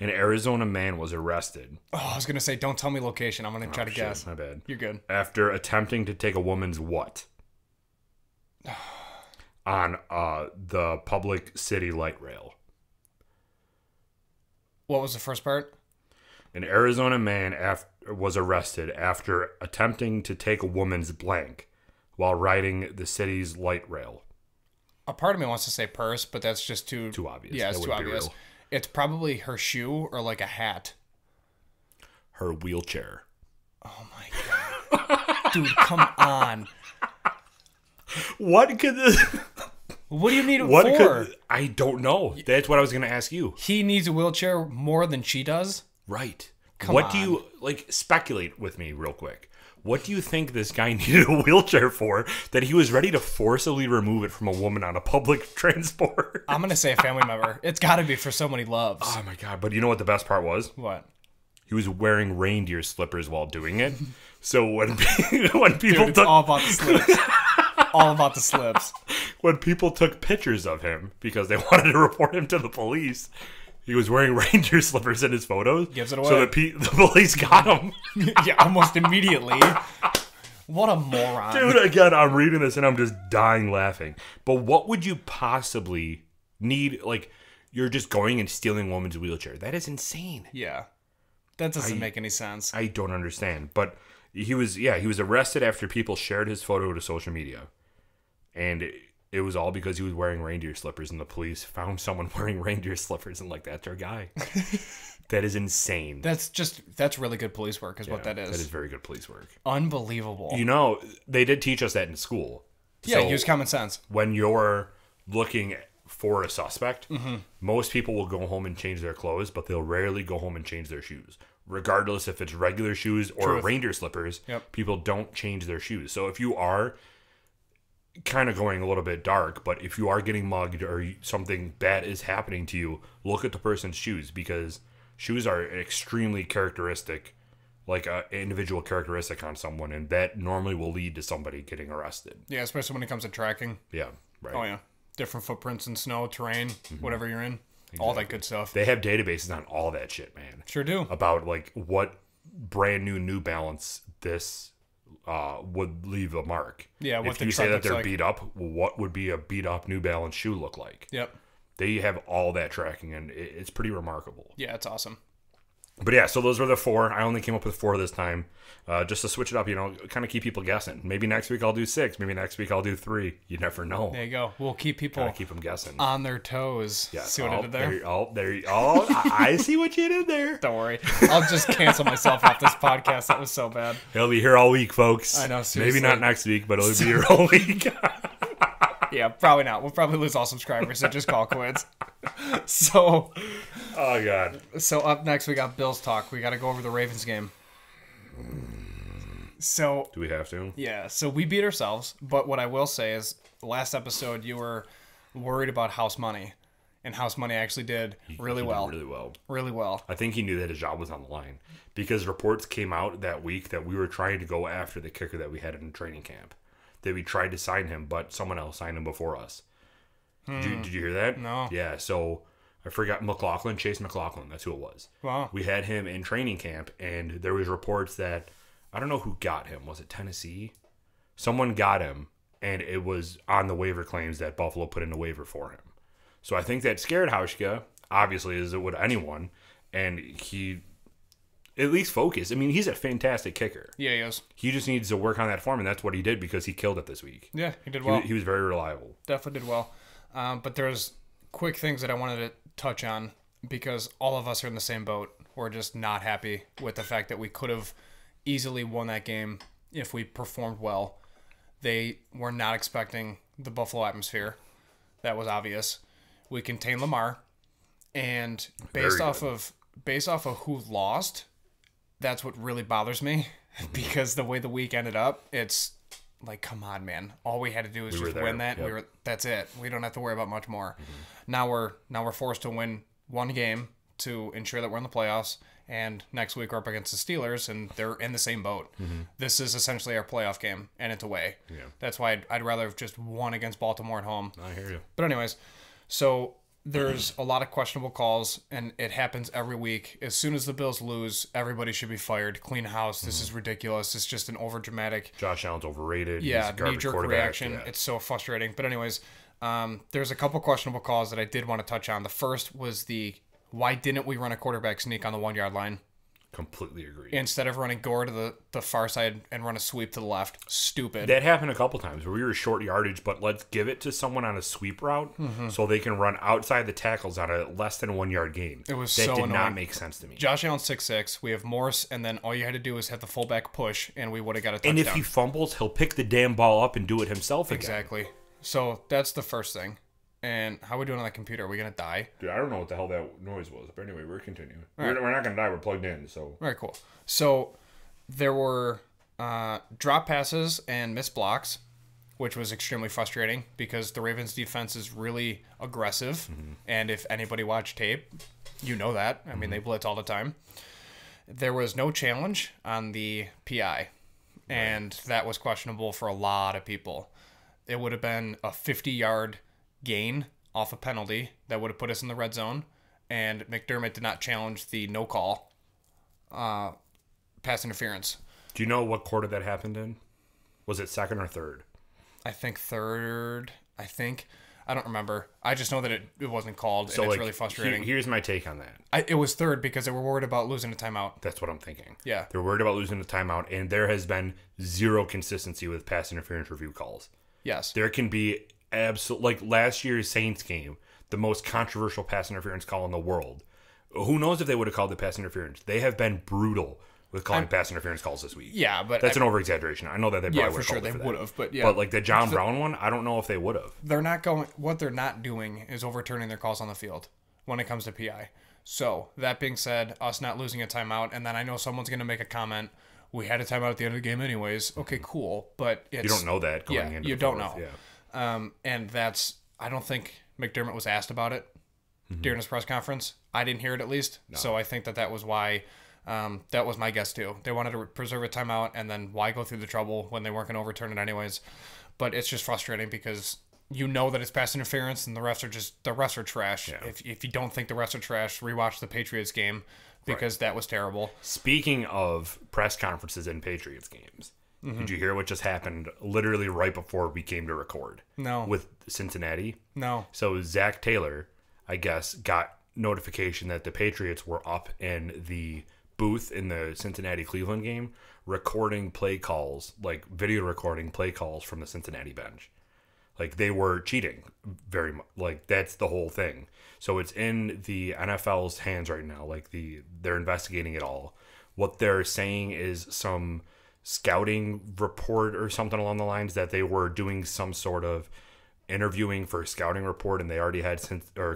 An Arizona man was arrested. Oh, I was going to say, don't tell me location. I'm going to try to guess. My bad. You're good. After attempting to take a woman's what? On the public city light rail. What was the first part? An Arizona man was arrested after attempting to take a woman's blank while riding the city's light rail. A part of me wants to say purse, but that's just too obvious. Yeah, it's too obvious. It's probably her shoe or like a hat. Her wheelchair. Oh my god. Dude, come on. What could this... What do you need it for? I don't know. That's what I was going to ask you. He needs a wheelchair more than she does? Right. Come what on. do you... Like, speculate with me real quick. What do you think this guy needed a wheelchair for that he was ready to forcibly remove it from a woman on a public transport? I'm going to say a family member. It's got to be for someone he loves. Oh my god. But you know what the best part was? What? He was wearing reindeer slippers while doing it. So when people Dude, it's all about the slips. All about the slips. When people took pictures of him because they wanted to report him to the police, he was wearing reindeer slippers in his photos. Gives it away. So the police got him. Yeah, almost immediately. What a moron. Dude, again, I'm reading this and I'm just dying laughing. But what would you possibly need? Like, you're just going and stealing a woman's wheelchair. That is insane. Yeah. That doesn't make any sense. I don't understand. But he was arrested after people shared his photo to social media. And it was all because he was wearing reindeer slippers, and the police found someone wearing reindeer slippers and like, that's our guy. That is insane. That's really good police work is what that is. That is very good police work. Unbelievable. You know, they did teach us that in school. Yeah, use common sense. When you're looking for a suspect, most people will go home and change their clothes, but they'll rarely go home and change their shoes. Regardless if it's regular shoes or reindeer slippers, people don't change their shoes. So if you are kind of going a little bit dark, but if you are getting mugged or something bad is happening to you, look at the person's shoes, because shoes are extremely characteristic, like an individual characteristic on someone, and that normally will lead to somebody getting arrested. Yeah, especially when it comes to tracking. Yeah, right. Oh yeah, different footprints in snow, terrain, whatever you're in, all that good stuff. They have databases on all that shit, man. Sure do. About like what brand new Balance this would leave a mark. Yeah, what if you say that they're beat up, what would be a beat up New Balance shoe look like? Yep. They have all that tracking, and it's pretty remarkable. Yeah, it's awesome. But yeah, so those were the 4. I only came up with 4 this time, just to switch it up, kind of keep people guessing. Maybe next week I'll do 6. Maybe next week I'll do 3. You never know. There you go. We'll keep people keep them guessing on their toes. Yeah. See what I did there? I see what you did there. Don't worry. I'll just cancel myself off this podcast. That was so bad. He'll be here all week, folks. I know, seriously. Maybe not next week, but he'll be here all week. Yeah, probably not. We'll probably lose all subscribers, so just call quits. So, oh god. So up next we got Bills talk. We got to go over the Ravens game. So do we have to? Yeah. So we beat ourselves, but what I will say is, last episode you were worried about house money, and house money actually did really well. Really well. I think he knew that his job was on the line, because reports came out that week that we were trying to go after the kicker that we had in training camp. That we tried to sign him, but someone else signed him before us. Did you hear that? No. Yeah, so I forgot Chase McLaughlin, that's who it was. Wow. We had him in training camp, and there was reports that, I don't know who got him. Was it Tennessee? Someone got him, and it was on the waiver claims that Buffalo put in a waiver for him. So I think that scared Hauschka, obviously, as it would anyone, and he at least focused. I mean, he's a fantastic kicker. Yeah, he is. He just needs to work on that form, and that's what he did, because he killed it this week. Yeah, he did well. He was very reliable. Definitely did well. But there's quick things that I wanted to touch on, because all of us are in the same boat. We're just not happy with the fact that we could have easily won that game if we performed well. They were not expecting the Buffalo atmosphere. That was obvious. We contained Lamar, and based off of who lost, that's what really bothers me. Because the way the week ended up, it's like, come on, man. All we had to do was just win that. Yep. That's it. We don't have to worry about much more. Now we're forced to win one game to ensure that we're in the playoffs. And next week we're up against the Steelers, and they're in the same boat. This is essentially our playoff game, and it's away. Yeah. That's why I'd rather have just won against Baltimore at home. I hear you. But anyways, so there's a lot of questionable calls, and it happens every week. As soon as the Bills lose, everybody should be fired. Clean house. This is ridiculous. It's just an overdramatic. Josh Allen's overrated. Yeah, knee-jerk reaction. Yeah. It's so frustrating. But anyways, there's a couple questionable calls that I did want to touch on. The first was why didn't we run a quarterback sneak on the 1 yard line? Completely agree. Instead of running Gore to the far side and run a sweep to the left. Stupid. That happened a couple times where we were short yardage, but let's give it to someone on a sweep route so they can run outside the tackles on a less than 1 yard gain. It was so annoying. That did not make sense to me. Josh Allen's 6'6". We have Morse, and then all you had to do is have the fullback push, and we would have got a touchdown. And if he fumbles, he'll pick the damn ball up and do it himself again. Exactly. So that's the first thing. And how are we doing on that computer? Are we going to die? Dude, I don't know what the hell that noise was. But anyway, we're continuing. Right. We're not going to die. We're plugged in. So. All right, cool. So there were drop passes and missed blocks, which was extremely frustrating because the Ravens defense is really aggressive. And if anybody watched tape, you know that. I mean, they blitz all the time. There was no challenge on the PI. And that was questionable for a lot of people. It would have been a 50-yard gain off a penalty that would have put us in the red zone, and McDermott did not challenge the no call pass interference. Do you know what quarter that happened in? Was it second or third? I think third. I don't remember. I just know that it wasn't called, so and it's really frustrating. Here's my take on that. It was third because they were worried about losing a timeout. That's what I'm thinking. Yeah. They're worried about losing a timeout, and there has been zero consistency with pass interference review calls. Yes. There can be like last year's Saints game, the most controversial pass interference call in the world. Who knows if they would have called the pass interference? They have been brutal with calling pass interference calls this week. Yeah, but that's an over-exaggeration. I know that they probably for sure they would have, but yeah. But like the John Brown one, I don't know if they would have. What they're not doing is overturning their calls on the field when it comes to PI. So that being said, us not losing a timeout, and then I know someone's going to make a comment. We had a timeout at the end of the game anyways. Okay, cool, but you don't know that going into you the don't fourth. know. Yeah. And I don't think McDermott was asked about it during his press conference. I didn't hear it at least. No. So I think that was why, that was my guess too. They wanted to preserve a timeout, and then why go through the trouble when they weren't going to overturn it anyways. But it's just frustrating because you know that it's pass interference, and the refs are trash. Yeah. If you don't think the refs are trash, rewatch the Patriots game because that was terrible. Speaking of press conferences in Patriots games, did you hear what just happened literally right before we came to record? No. With Cincinnati? No. So Zach Taylor, I guess, got notification that the Patriots were up in the booth in the Cincinnati-Cleveland game recording play calls, like video recording play calls from the Cincinnati bench. Like they were cheating very much. Like that's the whole thing. So it's in the NFL's hands right now. Like they're investigating it all. What they're saying is some scouting report or something along the lines that they were doing some sort of interviewing for a scouting report, and they already had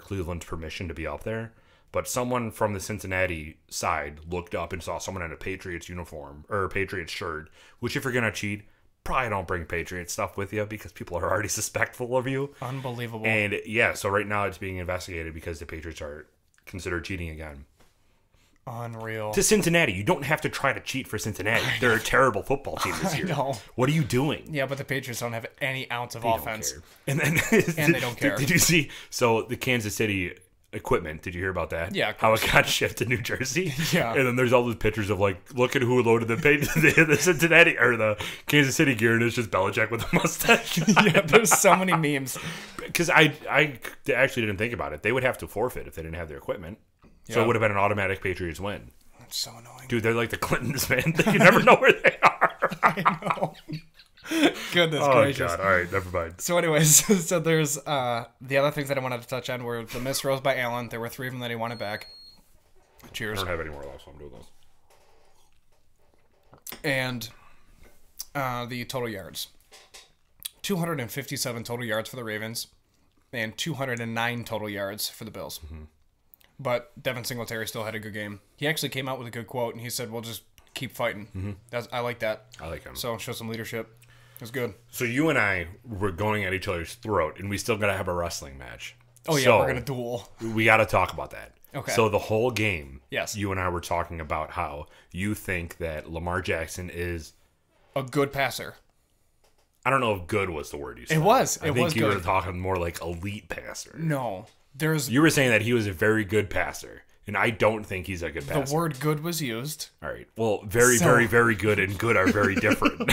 Cleveland's permission to be up there. But someone from the Cincinnati side looked up and saw someone in a Patriots uniform or a Patriots shirt, which if you're going to cheat, probably don't bring Patriots stuff with you because people are already suspectful of you. Unbelievable. And yeah, so right now it's being investigated because the Patriots are considered cheating again. Unreal. To Cincinnati. You don't have to try to cheat for Cincinnati. They're a terrible football team this year. I know. What are you doing? Yeah, but the Patriots don't have any ounce of offense. And then and they don't care. Did you see? So the Kansas City equipment, did you hear about that? Yeah. How it got shipped to New Jersey? Yeah. And then there's all those pictures of like, look at who loaded the Cincinnati or the Kansas City gear, and it's just Belichick with a mustache. Yeah, there's so many memes. Because I actually didn't think about it. They would have to forfeit if they didn't have their equipment. So it would have been an automatic Patriots win. That's so annoying. Dude, they're like the Clintons, man. You never know where they are. I know. Goodness gracious. Oh, God. All right, never mind. So anyways, so there's the other things that I wanted to touch on were the missed throws by Allen. There were 3 of them that he wanted back. Cheers. I don't have any more left, so I'm doing those. And the total yards. 257 total yards for the Ravens and 209 total yards for the Bills. Mm-hmm. But Devin Singletary still had a good game. He actually came out with a good quote, and he said, we'll just keep fighting. Mm-hmm. I like that. I like him. So show some leadership. It was good. So you and I were going at each other's throat, and we still got to have a wrestling match. Oh, yeah, so we're going to duel. We got to talk about that. Okay. So the whole game, yes, you and I were talking about how you think that Lamar Jackson is a good passer. I don't know if good was the word you said. It was. I think you were talking more like elite passer. No. You were saying that he was a very good passer, and I don't think he's a good passer. The word good was used. All right. Well, very good and good are very different.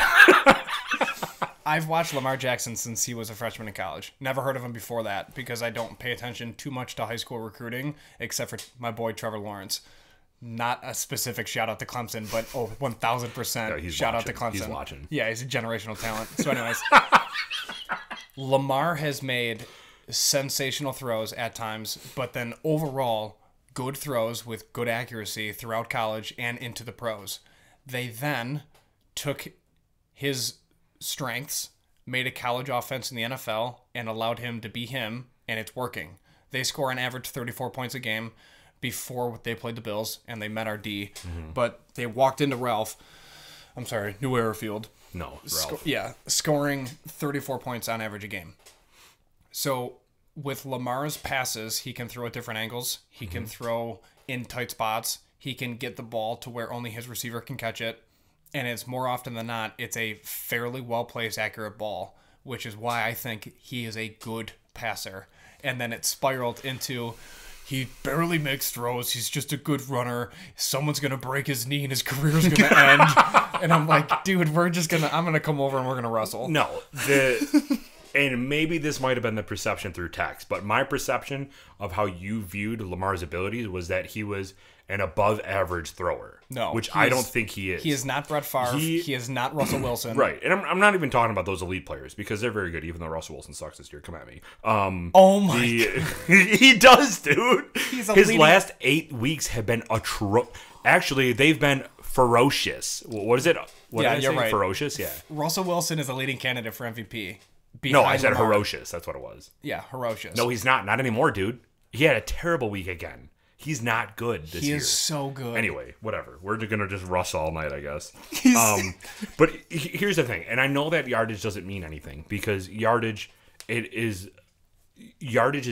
I've watched Lamar Jackson since he was a freshman in college. Never heard of him before that because I don't pay attention too much to high school recruiting, except for my boy Trevor Lawrence. Not a specific shout out to Clemson, but 1,000% shout out to Clemson. He's watching. Yeah, he's a generational talent. So anyways, Lamar has made sensational throws at times, but then overall good throws with good accuracy throughout college and into the pros. They then took his strengths, made a college offense in the NFL, and allowed him to be him, and it's working. They score on average 34 points a game before they played the Bills, and they met our D. Mm-hmm. But they walked into New Era Field. No, Ralph. Scoring 34 points on average a game. So with Lamar's passes, he can throw at different angles. He can throw in tight spots. He can get the ball to where only his receiver can catch it. And it's more often than not, it's a fairly well-placed, accurate ball, which is why I think he is a good passer. And then it spiraled into, he barely makes throws. He's just a good runner. Someone's going to break his knee and his career's going to end. And I'm like, dude, I'm going to come over and we're going to wrestle. No, and maybe this might have been the perception through text, but my perception of how you viewed Lamar's abilities was that he was an above-average thrower. No. Which I don't think he is. He is not Brett Favre. He is not Russell Wilson. Right. And I'm not even talking about those elite players because they're very good, even though Russell Wilson sucks this year. Come at me. Oh, my God. He does, dude. His last 8 weeks have been Actually, they've been ferocious. What is it? You're right. Ferocious? Yeah. Russell Wilson is a leading candidate for MVP. No, I said ferocious. That's what it was. Yeah, ferocious. No, he's not. Not anymore, dude. He had a terrible week again. He's not good this year. He is so good. Anyway, whatever. We're going to just Russ all night, I guess. But here's the thing. And I know that yardage doesn't mean anything because yardage is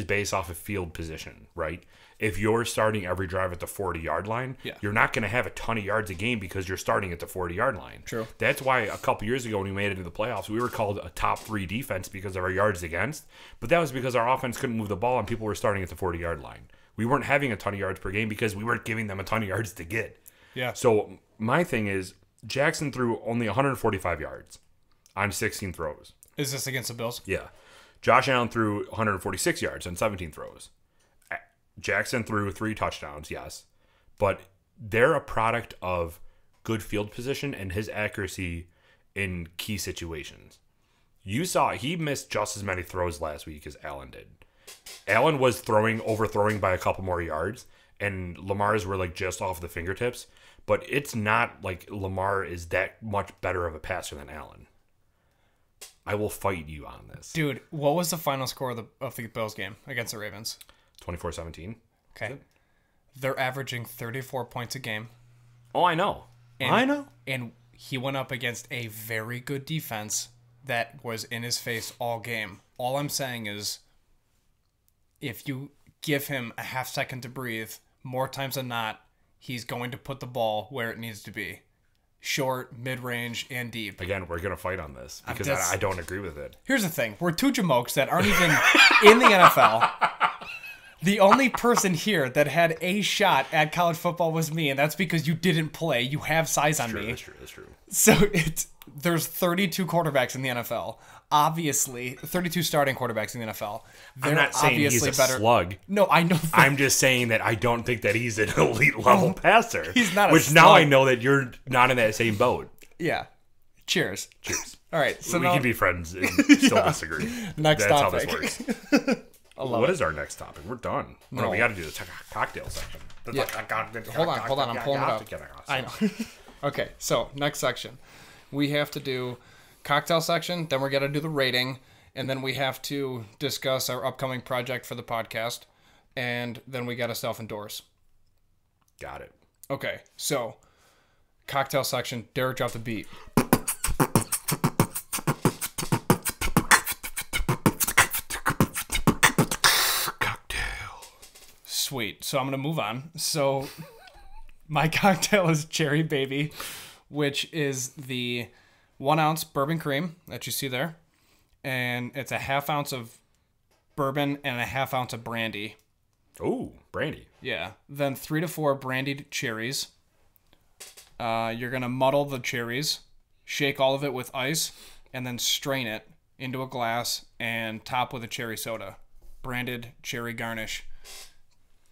based off of field position, right? If you're starting every drive at the 40-yard line, you're not going to have a ton of yards a game because you're starting at the 40-yard line. True. That's why a couple years ago when we made it into the playoffs, we were called a top 3 defense because of our yards against. But that was because our offense couldn't move the ball and people were starting at the 40-yard line. We weren't having a ton of yards per game because we weren't giving them a ton of yards to get. Yeah. So my thing is Jackson threw only 145 yards on 16 throws. Is this against the Bills? Yeah. Josh Allen threw 146 yards on 17 throws. Jackson threw 3 touchdowns, yes. But they're a product of good field position and his accuracy in key situations. You saw he missed just as many throws last week as Allen did. Allen was overthrowing by a couple more yards, and Lamar's were like just off the fingertips. But it's not like Lamar is that much better of a passer than Allen. I will fight you on this. Dude, what was the final score of the Bills game against the Ravens? 24-17. Okay. They're averaging 34 points a game. Oh, I know. And he went up against a very good defense that was in his face all game. All I'm saying is, if you give him a half second to breathe, more times than not, he's going to put the ball where it needs to be. Short, mid-range, and deep. Again, we're going to fight on this because I don't agree with it. Here's the thing. We're two jamokes that aren't even in the NFL. The only person here that had a shot at college football was me, and that's because you didn't play. You have size on me. That's true. So there's 32 quarterbacks in the NFL. Obviously, 32 starting quarterbacks in the NFL. I'm not saying he's a slug. No, I know. I'm just saying that I don't think that he's an elite level passer. He's not a Which slug. Now I know that you're not in that same boat. Yeah. Cheers. All right. So we can be friends and still disagree. Next topic. That's how this works. What is our next topic? We're done. No, we got to do the cocktail section. Yeah. Hold on. I'm pulling it up. I know. Okay, so next section. We have to do cocktail section. Then we're going to do the rating. And then we have to discuss our upcoming project for the podcast. And then we got to self-endorse. Got it. Okay, so cocktail section. Derek, drop the beat. Cocktail. Sweet. So I'm going to move on. So my cocktail is Cherry Baby, which is the 1 ounce bourbon cream that you see there. And it's a 1/2 ounce of bourbon and a 1/2 ounce of brandy. Oh, brandy. Yeah. Then 3 to 4 brandied cherries. You're going to muddle the cherries, shake all of it with ice, and then strain it into a glass and top with a cherry soda. Branded cherry garnish.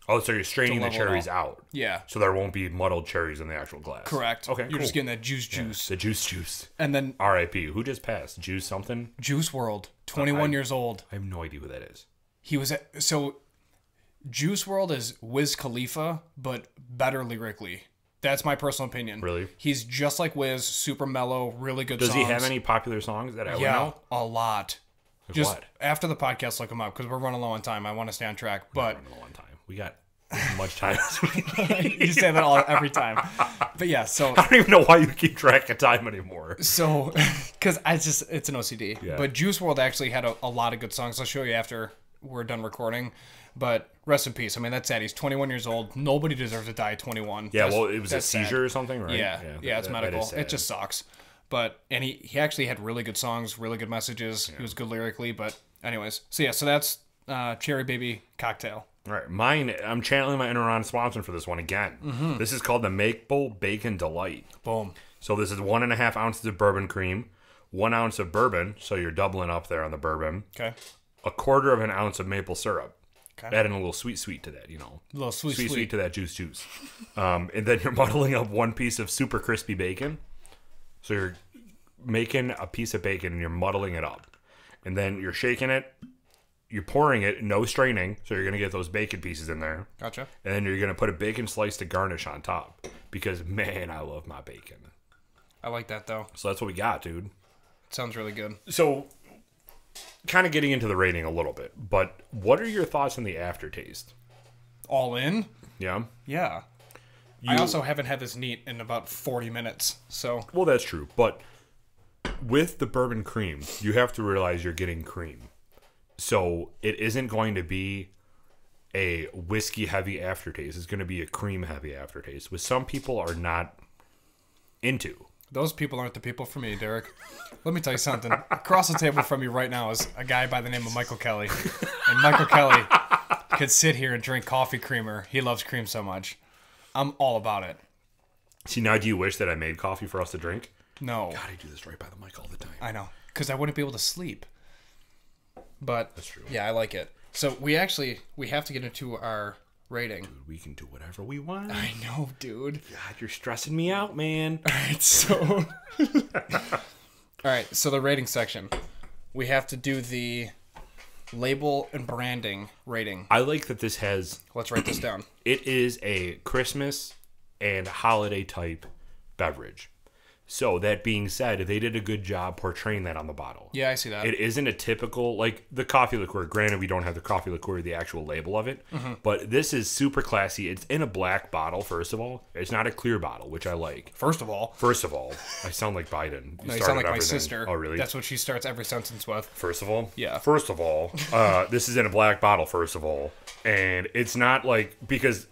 Oh, so you're straining the cherries out. Yeah. So there won't be muddled cherries in the actual glass. Correct. Okay, You're just getting that juice. The juice. And then R.I.P. Who just passed? Juice something? Juice WRLD, 21 years old. I have no idea who that is. He was so Juice WRLD is Wiz Khalifa, but better lyrically. That's my personal opinion. Really? He's just like Wiz, super mellow, really good songs. Does he have any popular songs that I would know? A lot. Like just what? after the podcast, look him up because we're running low on time. I want to stay on track, but Running low on time. We got as much time as we need. you say that every time. But yeah, so I don't even know why you keep track of time anymore. So, because it's an OCD. Yeah. But Juice WRLD actually had a lot of good songs. I'll show you after we're done recording. But rest in peace. I mean, that's sad. He's 21 years old. Nobody deserves to die at 21. Yeah, well, it was a seizure sad. or something, right? Yeah, it's medical. It just sucks. But, and he actually had really good songs, really good messages. Yeah. He was good lyrically. But anyways, so that's Cherry Baby Cocktail. All right, mine, I'm channeling my inner Ron Swanson for this one again. Mm-hmm. This is called the Maple Bacon Delight. Boom. So this is 1.5 ounces of bourbon cream, 1 ounce of bourbon, so you're doubling up there on the bourbon. Okay. 1/4 ounce of maple syrup. Okay. Adding a little sweet to that, A little sweet to that juice. And then you're muddling up 1 piece of super crispy bacon. So you're making a piece of bacon and you're muddling it up. And then you're shaking it. You're pouring it, no straining, so you're going to get those bacon pieces in there. Gotcha. And then you're going to put a bacon slice to garnish on top. Because, man, I love my bacon. I like that, though. So that's what we got, dude. Sounds really good. So, kind of getting into the rating a little bit, but what are your thoughts on the aftertaste? All in? Yeah? Yeah. I also haven't had this neat in about 40 minutes, so... Well, that's true, but with the bourbon cream, you have to realize you're getting cream. So it isn't going to be a whiskey-heavy aftertaste. It's going to be a cream-heavy aftertaste, which some people are not into. Those people aren't the people for me, Derek. Let me tell you something. Across the table from you right now is a guy by the name of Michael Kelly. And Michael Kelly could sit here and drink coffee creamer. He loves cream so much. I'm all about it. See, now do you wish that I made coffee for us to drink? No. God, I do this right by the mic all the time. I know. Because I wouldn't be able to sleep. But that's true. Yeah, I like it. So we have to get into our rating. Dude, we can do whatever we want. I know, dude. God, you're stressing me out, man. All right, so so the rating section. We have to do the label and branding rating. I like that this has... Let's write this down. It is a Christmas and holiday type beverage. So, that being said, they did a good job portraying that on the bottle. Yeah, I see that. It isn't a typical, like, the coffee liqueur. Granted, we don't have the coffee liqueur, the actual label of it. Mm-hmm. But this is super classy. It's in a black bottle, first of all. It's not a clear bottle, which I like. First of all. I sound like Biden. No, you sound like my sister. Oh, really? That's what she starts every sentence with. First of all? Yeah. First of all, this is in a black bottle, first of all. And it's not like, because...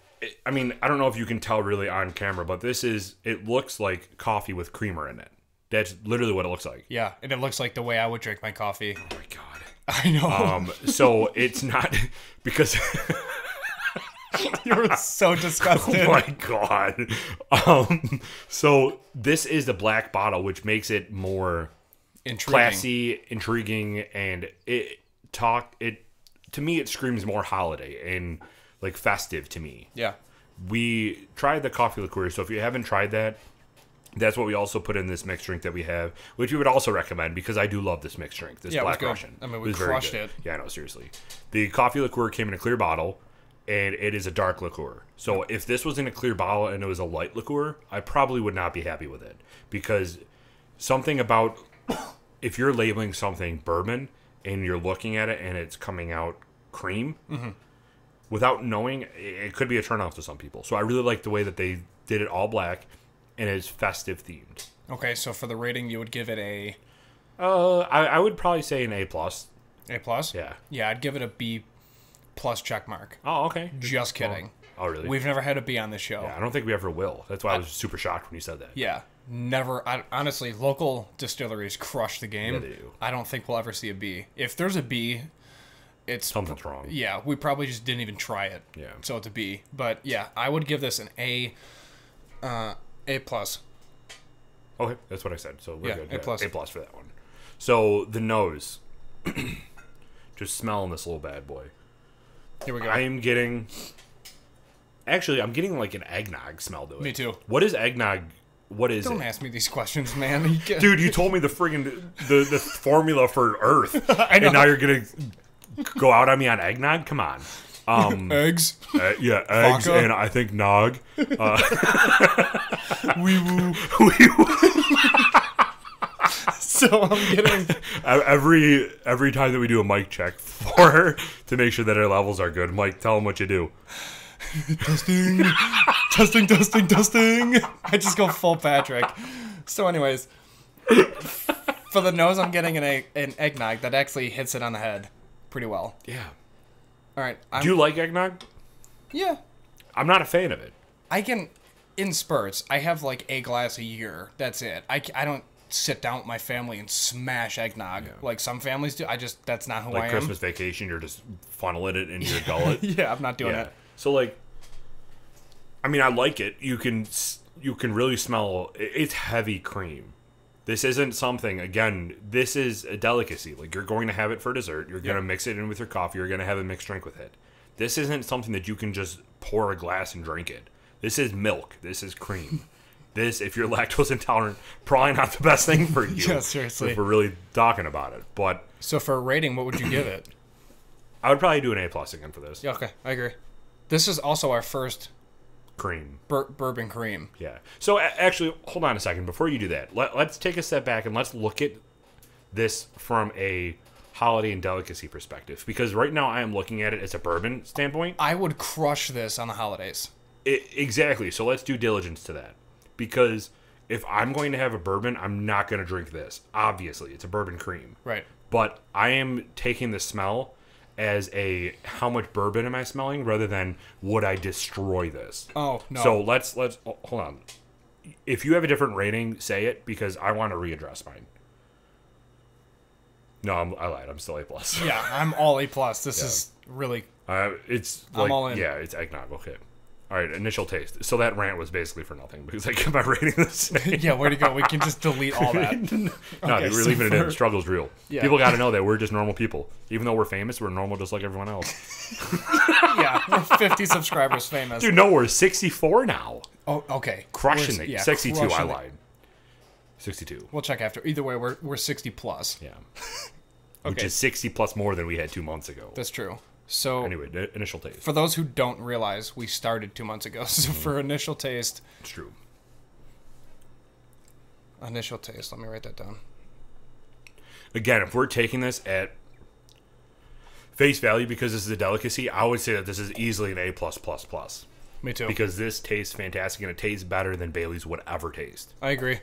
I mean, I don't know if you can tell really on camera, but it looks like coffee with creamer in it. That's literally what it looks like. Yeah, and it looks like the way I would drink my coffee. Oh my God. I know. So it's not, because... You're so disgusted. Oh my God. So this is the black bottle, which makes it more classy, intriguing, and to me, it screams more holiday and... like festive to me. Yeah. We tried the coffee liqueur, so if you haven't tried that, that's what we also put in this mixed drink that we have, which we would also recommend because I do love this mixed drink, this Black Russian. I mean, we crushed it. Yeah, no, seriously. The coffee liqueur came in a clear bottle, and it is a dark liqueur. So if this was in a clear bottle and it was a light liqueur, I probably would not be happy with it because something about if you're labeling something bourbon and you're looking at it and it's coming out cream, without knowing, it could be a turnoff to some people. So I really like the way that they did it all black and it's festive themed. Okay, so for the rating, you would give it a... I would probably say an A+. A plus? Yeah. Yeah, I'd give it a B plus check mark. Oh, okay. Just kidding. Oh, really? We've never had a B on this show. Yeah, I don't think we ever will. That's why I was super shocked when you said that. Yeah, never. Honestly, local distilleries crush the game. Yeah, they do. I don't think we'll ever see a B. If there's a B, it's... Something's wrong. Yeah, we probably just didn't even try it. Yeah. So it's a B. But yeah, I would give this an A plus. Okay, that's what I said. So we're good. A plus. A plus for that one. So the nose. Just smelling this little bad boy. Here we go. I am getting... Actually, I'm getting like an eggnog smell to it. Me too. What is eggnog? What is Don't it? ask me these questions, man. Dude, you told me the friggin' the formula for Earth. I know. And now you're going to go out on me on eggnog? Come on. Eggs. Yeah, eggs Vodka. and I think nog. Wee woo. So I'm getting... Every time that we do a mic check for her to make sure that our levels are good, Mike, tell them what you do. Testing. Testing. I just go full Patrick. So anyways, for the nose, I'm getting an eggnog that actually hits it on the head pretty well. Yeah. All right. Do you like eggnog? Yeah. I'm not a fan of it. I can, in spurts, I have like a glass a year. That's it. I don't sit down with my family and smash eggnog like some families do. That's not who I am. Like Christmas vacation, you're just funneling it into your gullet. Yeah, I'm not doing it. So like, I mean, I like it. You can really smell. It's heavy cream. This isn't something. Again, this is a delicacy. Like you're going to have it for dessert. You're going to mix it in with your coffee. You're going to have a mixed drink with it. This isn't something that you can just pour a glass and drink it. This is milk. This is cream. This, if you're lactose intolerant, probably not the best thing for you. Yeah, seriously. If we're really talking about it. But so for a rating, what would you give it? I would probably do an A+ again for this. Yeah, okay, I agree. This is also our first cream. Bourbon cream. Yeah. So actually, hold on a second. Before you do that, let's take a step back and let's look at this from a holiday and delicacy perspective. Because right now I am looking at it as a bourbon standpoint. I would crush this on the holidays. Exactly. So let's do diligence to that. Because if I'm going to have a bourbon, I'm not going to drink this. Obviously, it's a bourbon cream. Right. But I am taking the smell as a how much bourbon am I smelling rather than would I destroy this. Oh, no. So let's hold on. If you have a different rating, say it because I want to readdress mine. No, I lied. I'm still A+. Yeah, I'm all A+. This is really... it's like, I'm all in. Yeah, it's eggnog. Okay. All right, initial taste. So that rant was basically for nothing because I kept my rating the same. Yeah, way to go. We can just delete all that. No, Okay, we're leaving it in. The struggle's real. Yeah. People got to know that we're just normal people. Even though we're famous, we're normal just like everyone else. Yeah, we're 50 subscribers famous. Dude, no, we're 64 now. Oh, okay. Crushing it. 62, I crushing it. lied. 62. We'll check after. Either way, we're 60 plus. Yeah. Which is 60 plus more than we had 2 months ago. That's true. So anyway, initial taste. For those who don't realize, we started 2 months ago. So for initial taste, it's true. Initial taste. Let me write that down. Again, if we're taking this at face value because this is a delicacy, I would say that this is easily an A+++. Me too. Because this tastes fantastic and it tastes better than Bailey's would ever taste. I agree.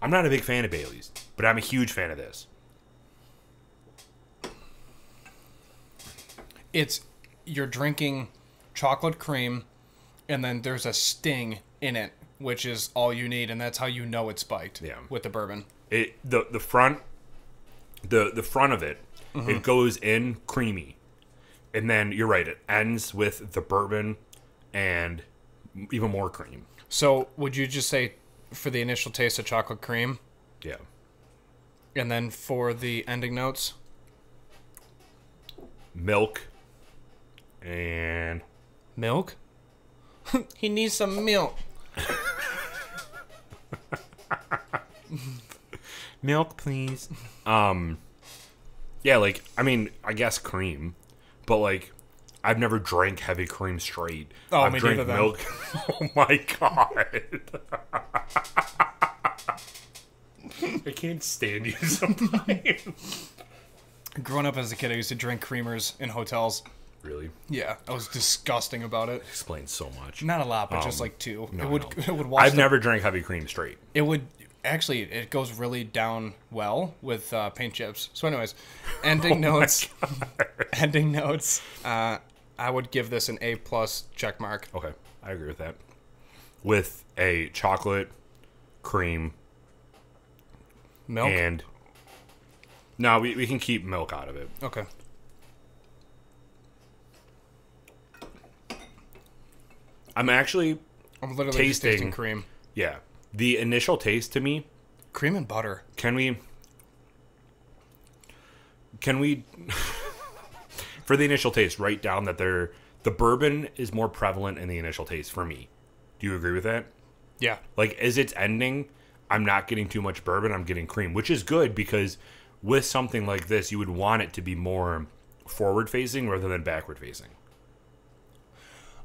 I'm not a big fan of Bailey's, but I'm a huge fan of this. You're drinking chocolate cream, and then there's a sting in it, which is all you need, and that's how you know it's spiked. Yeah. With the bourbon. The front of it, it goes in creamy, and then you're right. It ends with the bourbon and even more cream. So would you just say for the initial taste of chocolate cream? Yeah. And then for the ending notes, milk. And milk? He needs some milk. Milk, please. Yeah, like, I mean, I guess cream, but like, I've never drank heavy cream straight. Oh, I've me drank neither milk. Oh my god. I can't stand you sometimes. Growing up as a kid, I used to drink creamers in hotels. Really? Yeah, I was disgusting about it. Explains so much. Not a lot, but just like 2. No, it would wash I've never drank heavy cream straight. It would actually, it goes really down well with paint chips. So anyways, ending notes. Ending notes. I would give this an A+ check mark. Okay, I agree with that. With a chocolate, cream, milk, and no, we can keep milk out of it. Okay. I'm literally just tasting cream. Yeah, the initial taste to me, cream and butter. Can we for the initial taste write down that the bourbon is more prevalent in the initial taste for me? Do you agree with that? Yeah. Like, as it's ending, I'm not getting too much bourbon, I'm getting cream, which is good because with something like this, you would want it to be more forward-facing rather than backward-facing.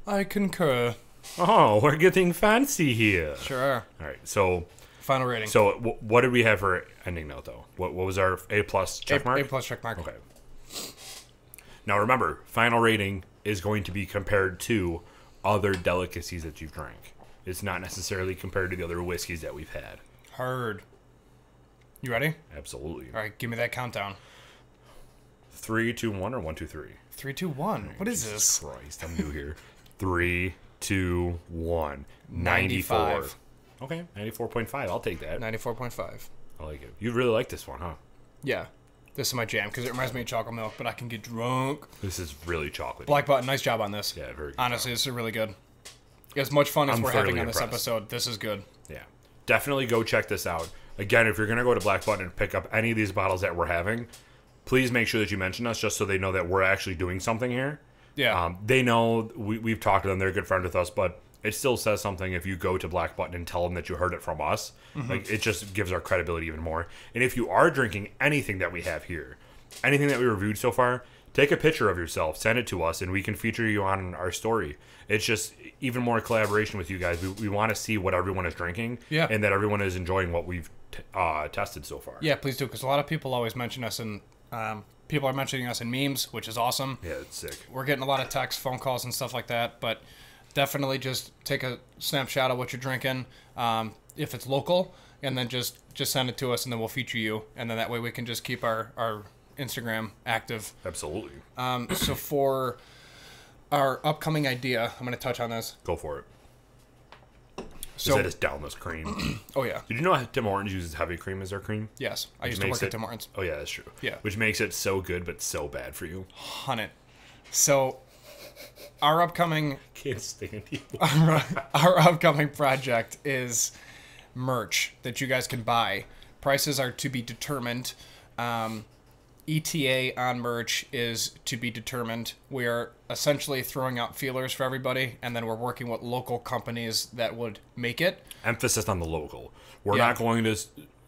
I concur. Oh, we're getting fancy here. Sure. All right, so... Final rating. So, what did we have for ending note, though? What was our A+ check mark? A+ check mark. Okay. Now, remember, final rating is going to be compared to other delicacies that you've drank. It's not necessarily compared to the other whiskeys that we've had. Heard. You ready? Absolutely. All right, give me that countdown. 3, 2, 1, or 1, 2, 3? 3, 2, 1. What is Jesus this? Christ, I'm new here. 3, 2, 1. 94. Okay, 94.5. I'll take that. 94.5. I like it. You really like this one, huh? Yeah. This is my jam because it reminds me of chocolate milk, but I can get drunk. This is really chocolate. Black Button, nice job on this. Yeah, very good. Honestly, this is really good. As much fun as we're having on this episode, this is good. Yeah. Definitely go check this out. Again, if you're going to go to Black Button and pick up any of these bottles that we're having, please make sure that you mention us just so they know that we're actually doing something here. Yeah. They know we've talked to them. They're a good friend with us, but it still says something if you go to Black Button and tell them that you heard it from us. Mm-hmm. Like, it just gives our credibility even more. And if you are drinking anything that we have here, anything that we reviewed so far, take a picture of yourself, send it to us, and we can feature you on our story. It's just even more collaboration with you guys. We want to see what everyone is drinking, and that everyone is enjoying what we've tested so far. Yeah, please do, because a lot of people always mention us, and people are mentioning us in memes, which is awesome. Yeah, it's sick. We're getting a lot of texts, phone calls, and stuff like that, but definitely just take a snapshot of what you're drinking, if it's local, and then just send it to us, and then we'll feature you, and then that way we can just keep our Instagram active. Absolutely. So for our upcoming idea, I'm going to touch on this. Go for it. So that is downless cream. Oh, yeah. Did you know Tim Hortons uses heavy cream as their cream? Yes. I used to work at Tim Hortons. Oh, yeah, that's true. Yeah. Which makes it so good, but so bad for you. Hunt it. So our upcoming... Can't stand you. Our upcoming project is merch that you guys can buy. Prices are to be determined. ETA on merch is to be determined. We are essentially throwing out feelers for everybody, and then we're working with local companies that would make it. Emphasis on the local. We're not going to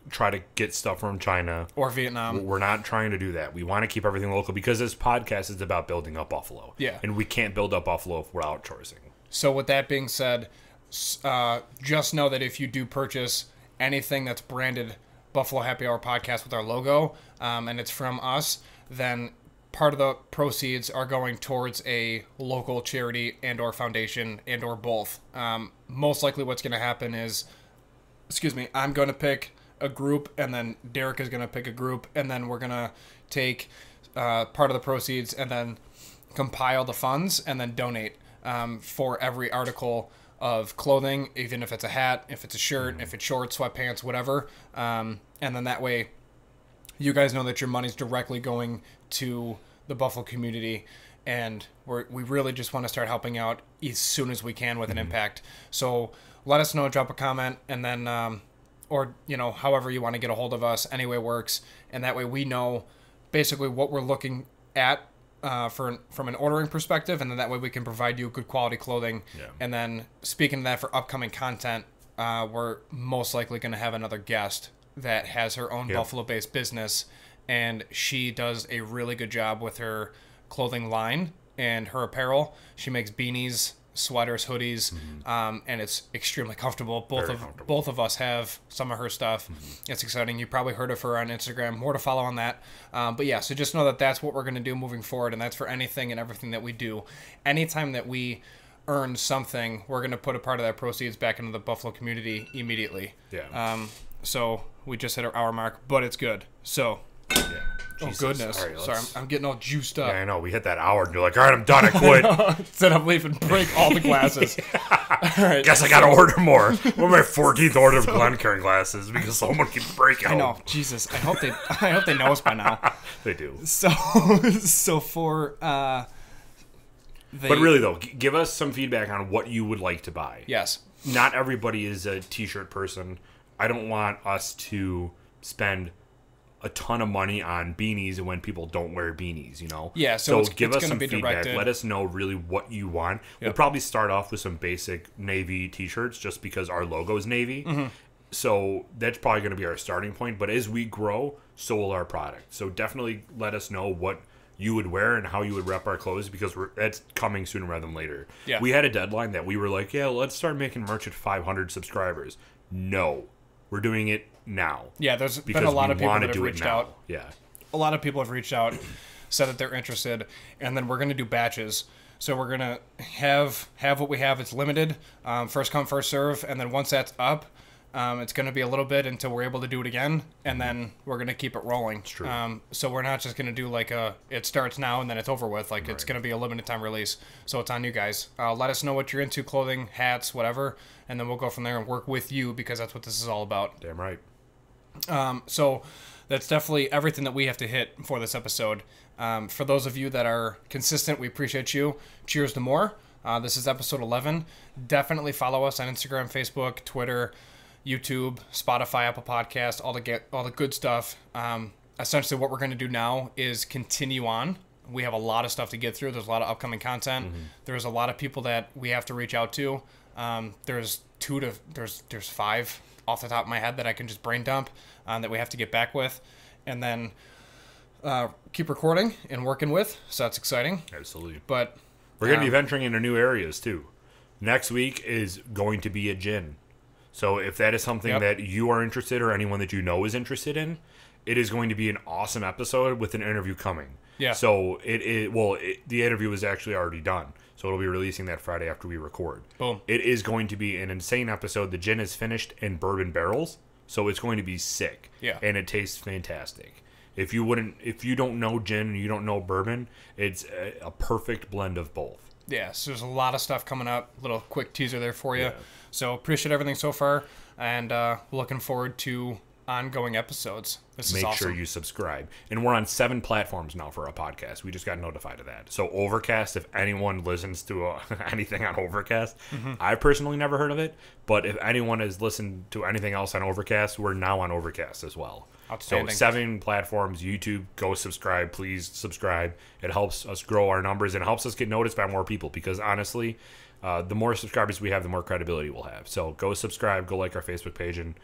try to get stuff from China. Or Vietnam. We're not trying to do that. We want to keep everything local because this podcast is about building up Buffalo. Yeah. And we can't build up Buffalo if we're outsourcing. So with that being said, just know that if you do purchase anything that's branded Buffalo Happy Hour Podcast with our logo, and it's from us, then part of the proceeds are going towards a local charity and or foundation and or both. Most likely what's going to happen is, I'm going to pick a group, and then Derek is going to pick a group, and then we're going to take part of the proceeds and then compile the funds and then donate for every article of clothing, even if it's a hat, if it's a shirt, if it's shorts, sweatpants, whatever. And then that way you guys know that your money's directly going to the Buffalo community, and we really just want to start helping out as soon as we can with an impact. So let us know, drop a comment, and then or however you want to get a hold of us, any way works, and that way we know basically what we're looking at from an ordering perspective, and then that way we can provide you good quality clothing. Yeah. And then speaking of that, for upcoming content, we're most likely going to have another guest that has her own Buffalo-based business, and she does a really good job with her clothing line and her apparel. She makes beanies, sweaters, hoodies, and it's extremely comfortable. Both of us have some of her stuff. It's exciting. You probably heard of her on Instagram. More to follow on that. But yeah, so just know that that's what we're going to do moving forward, and that's for anything and everything that we do. Anytime that we earn something, we're going to put a part of that proceeds back into the Buffalo community immediately. Yeah. So we just hit our hour mark, but it's good. So. Yeah. Jesus. Oh, goodness. Sorry, I'm getting all juiced up. Yeah, I know. We hit that hour and you're like, all right, I'm done. I quit. Instead of leaving, break all the glasses. All right. Guess I got to order more. We're my 14th order of Glencairn glasses because someone keeps breaking. I know. Jesus. I hope they know us by now. They do. So for... but really, though, give us some feedback on what you would like to buy. Yes. Not everybody is a t-shirt person. I don't want us to spend a ton of money on beanies when people don't wear beanies, you know? Yeah, so give us some feedback. Directed. Let us know really what you want. Yep. We'll probably start off with some basic navy t-shirts just because our logo is navy. So that's probably going to be our starting point. But as we grow, so will our product. So definitely let us know what you would wear and how you would rep our clothes because that's coming sooner rather than later. Yeah. We had a deadline that we were like, yeah, let's start making merch at 500 subscribers. No. We're doing it now. Yeah, there's been a lot of people that have reached out. Yeah. A lot of people have reached out, said that they're interested, and then we're going to do batches. So we're going to have what we have. It's limited, first come, first serve, and then once that's up, it's going to be a little bit until we're able to do it again, and then we're going to keep it rolling. It's true. So we're not just going to do like it starts now and then it's over with. Like It's going to be a limited time release. So it's on you guys. Let us know what you're into, clothing, hats, whatever, and then we'll go from there and work with you because that's what this is all about. Damn right. So that's definitely everything that we have to hit for this episode. For those of you that are consistent, we appreciate you. Cheers to more. This is episode 11. Definitely follow us on Instagram, Facebook, Twitter, YouTube, Spotify, Apple Podcast, all the good stuff. Essentially, what we're going to do now is continue on. We have a lot of stuff to get through. There's a lot of upcoming content. There's a lot of people that we have to reach out to. There's 5 off the top of my head that I can just brain dump that we have to get back with, and then keep recording and working with. So that's exciting. Absolutely. But we're going to be venturing into new areas too. Next week is going to be a gin. So if that is something that you are interested or anyone that you know is interested in, it is going to be an awesome episode with an interview coming. Yeah. So the interview is actually already done. So it'll be releasing that Friday after we record. Boom. It is going to be an insane episode. The gin is finished in bourbon barrels, so it's going to be sick. Yeah. And it tastes fantastic. If you don't know gin and you don't know bourbon, it's a perfect blend of both. Yeah, so there's a lot of stuff coming up. Little quick teaser there for you. Yeah. So appreciate everything so far, and looking forward to ongoing episodes. This is awesome. Make sure you subscribe. And we're on 7 platforms now for our podcast. We just got notified of that. So Overcast, if anyone listens to anything on Overcast, I've personally never heard of it, but if anyone has listened to anything else on Overcast, we're now on Overcast as well. Outstanding. So 7 platforms, YouTube, go subscribe. Please subscribe. It helps us grow our numbers and helps us get noticed by more people because honestly, the more subscribers we have, the more credibility we'll have. So go subscribe, go like our Facebook page, and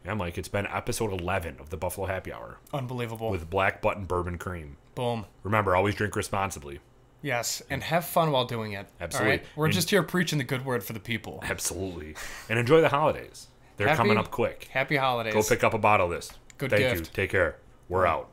yeah, Mike, it's been episode 11 of the Buffalo Happy Hour. Unbelievable. With Black Button Bourbon Cream. Boom. Remember, always drink responsibly. Yes, and have fun while doing it. Absolutely. All right? We're just here preaching the good word for the people. Absolutely. And enjoy the holidays. They're coming up quick. Happy holidays. Go pick up a bottle of this. Good Thank gift. you. Take care. We're out.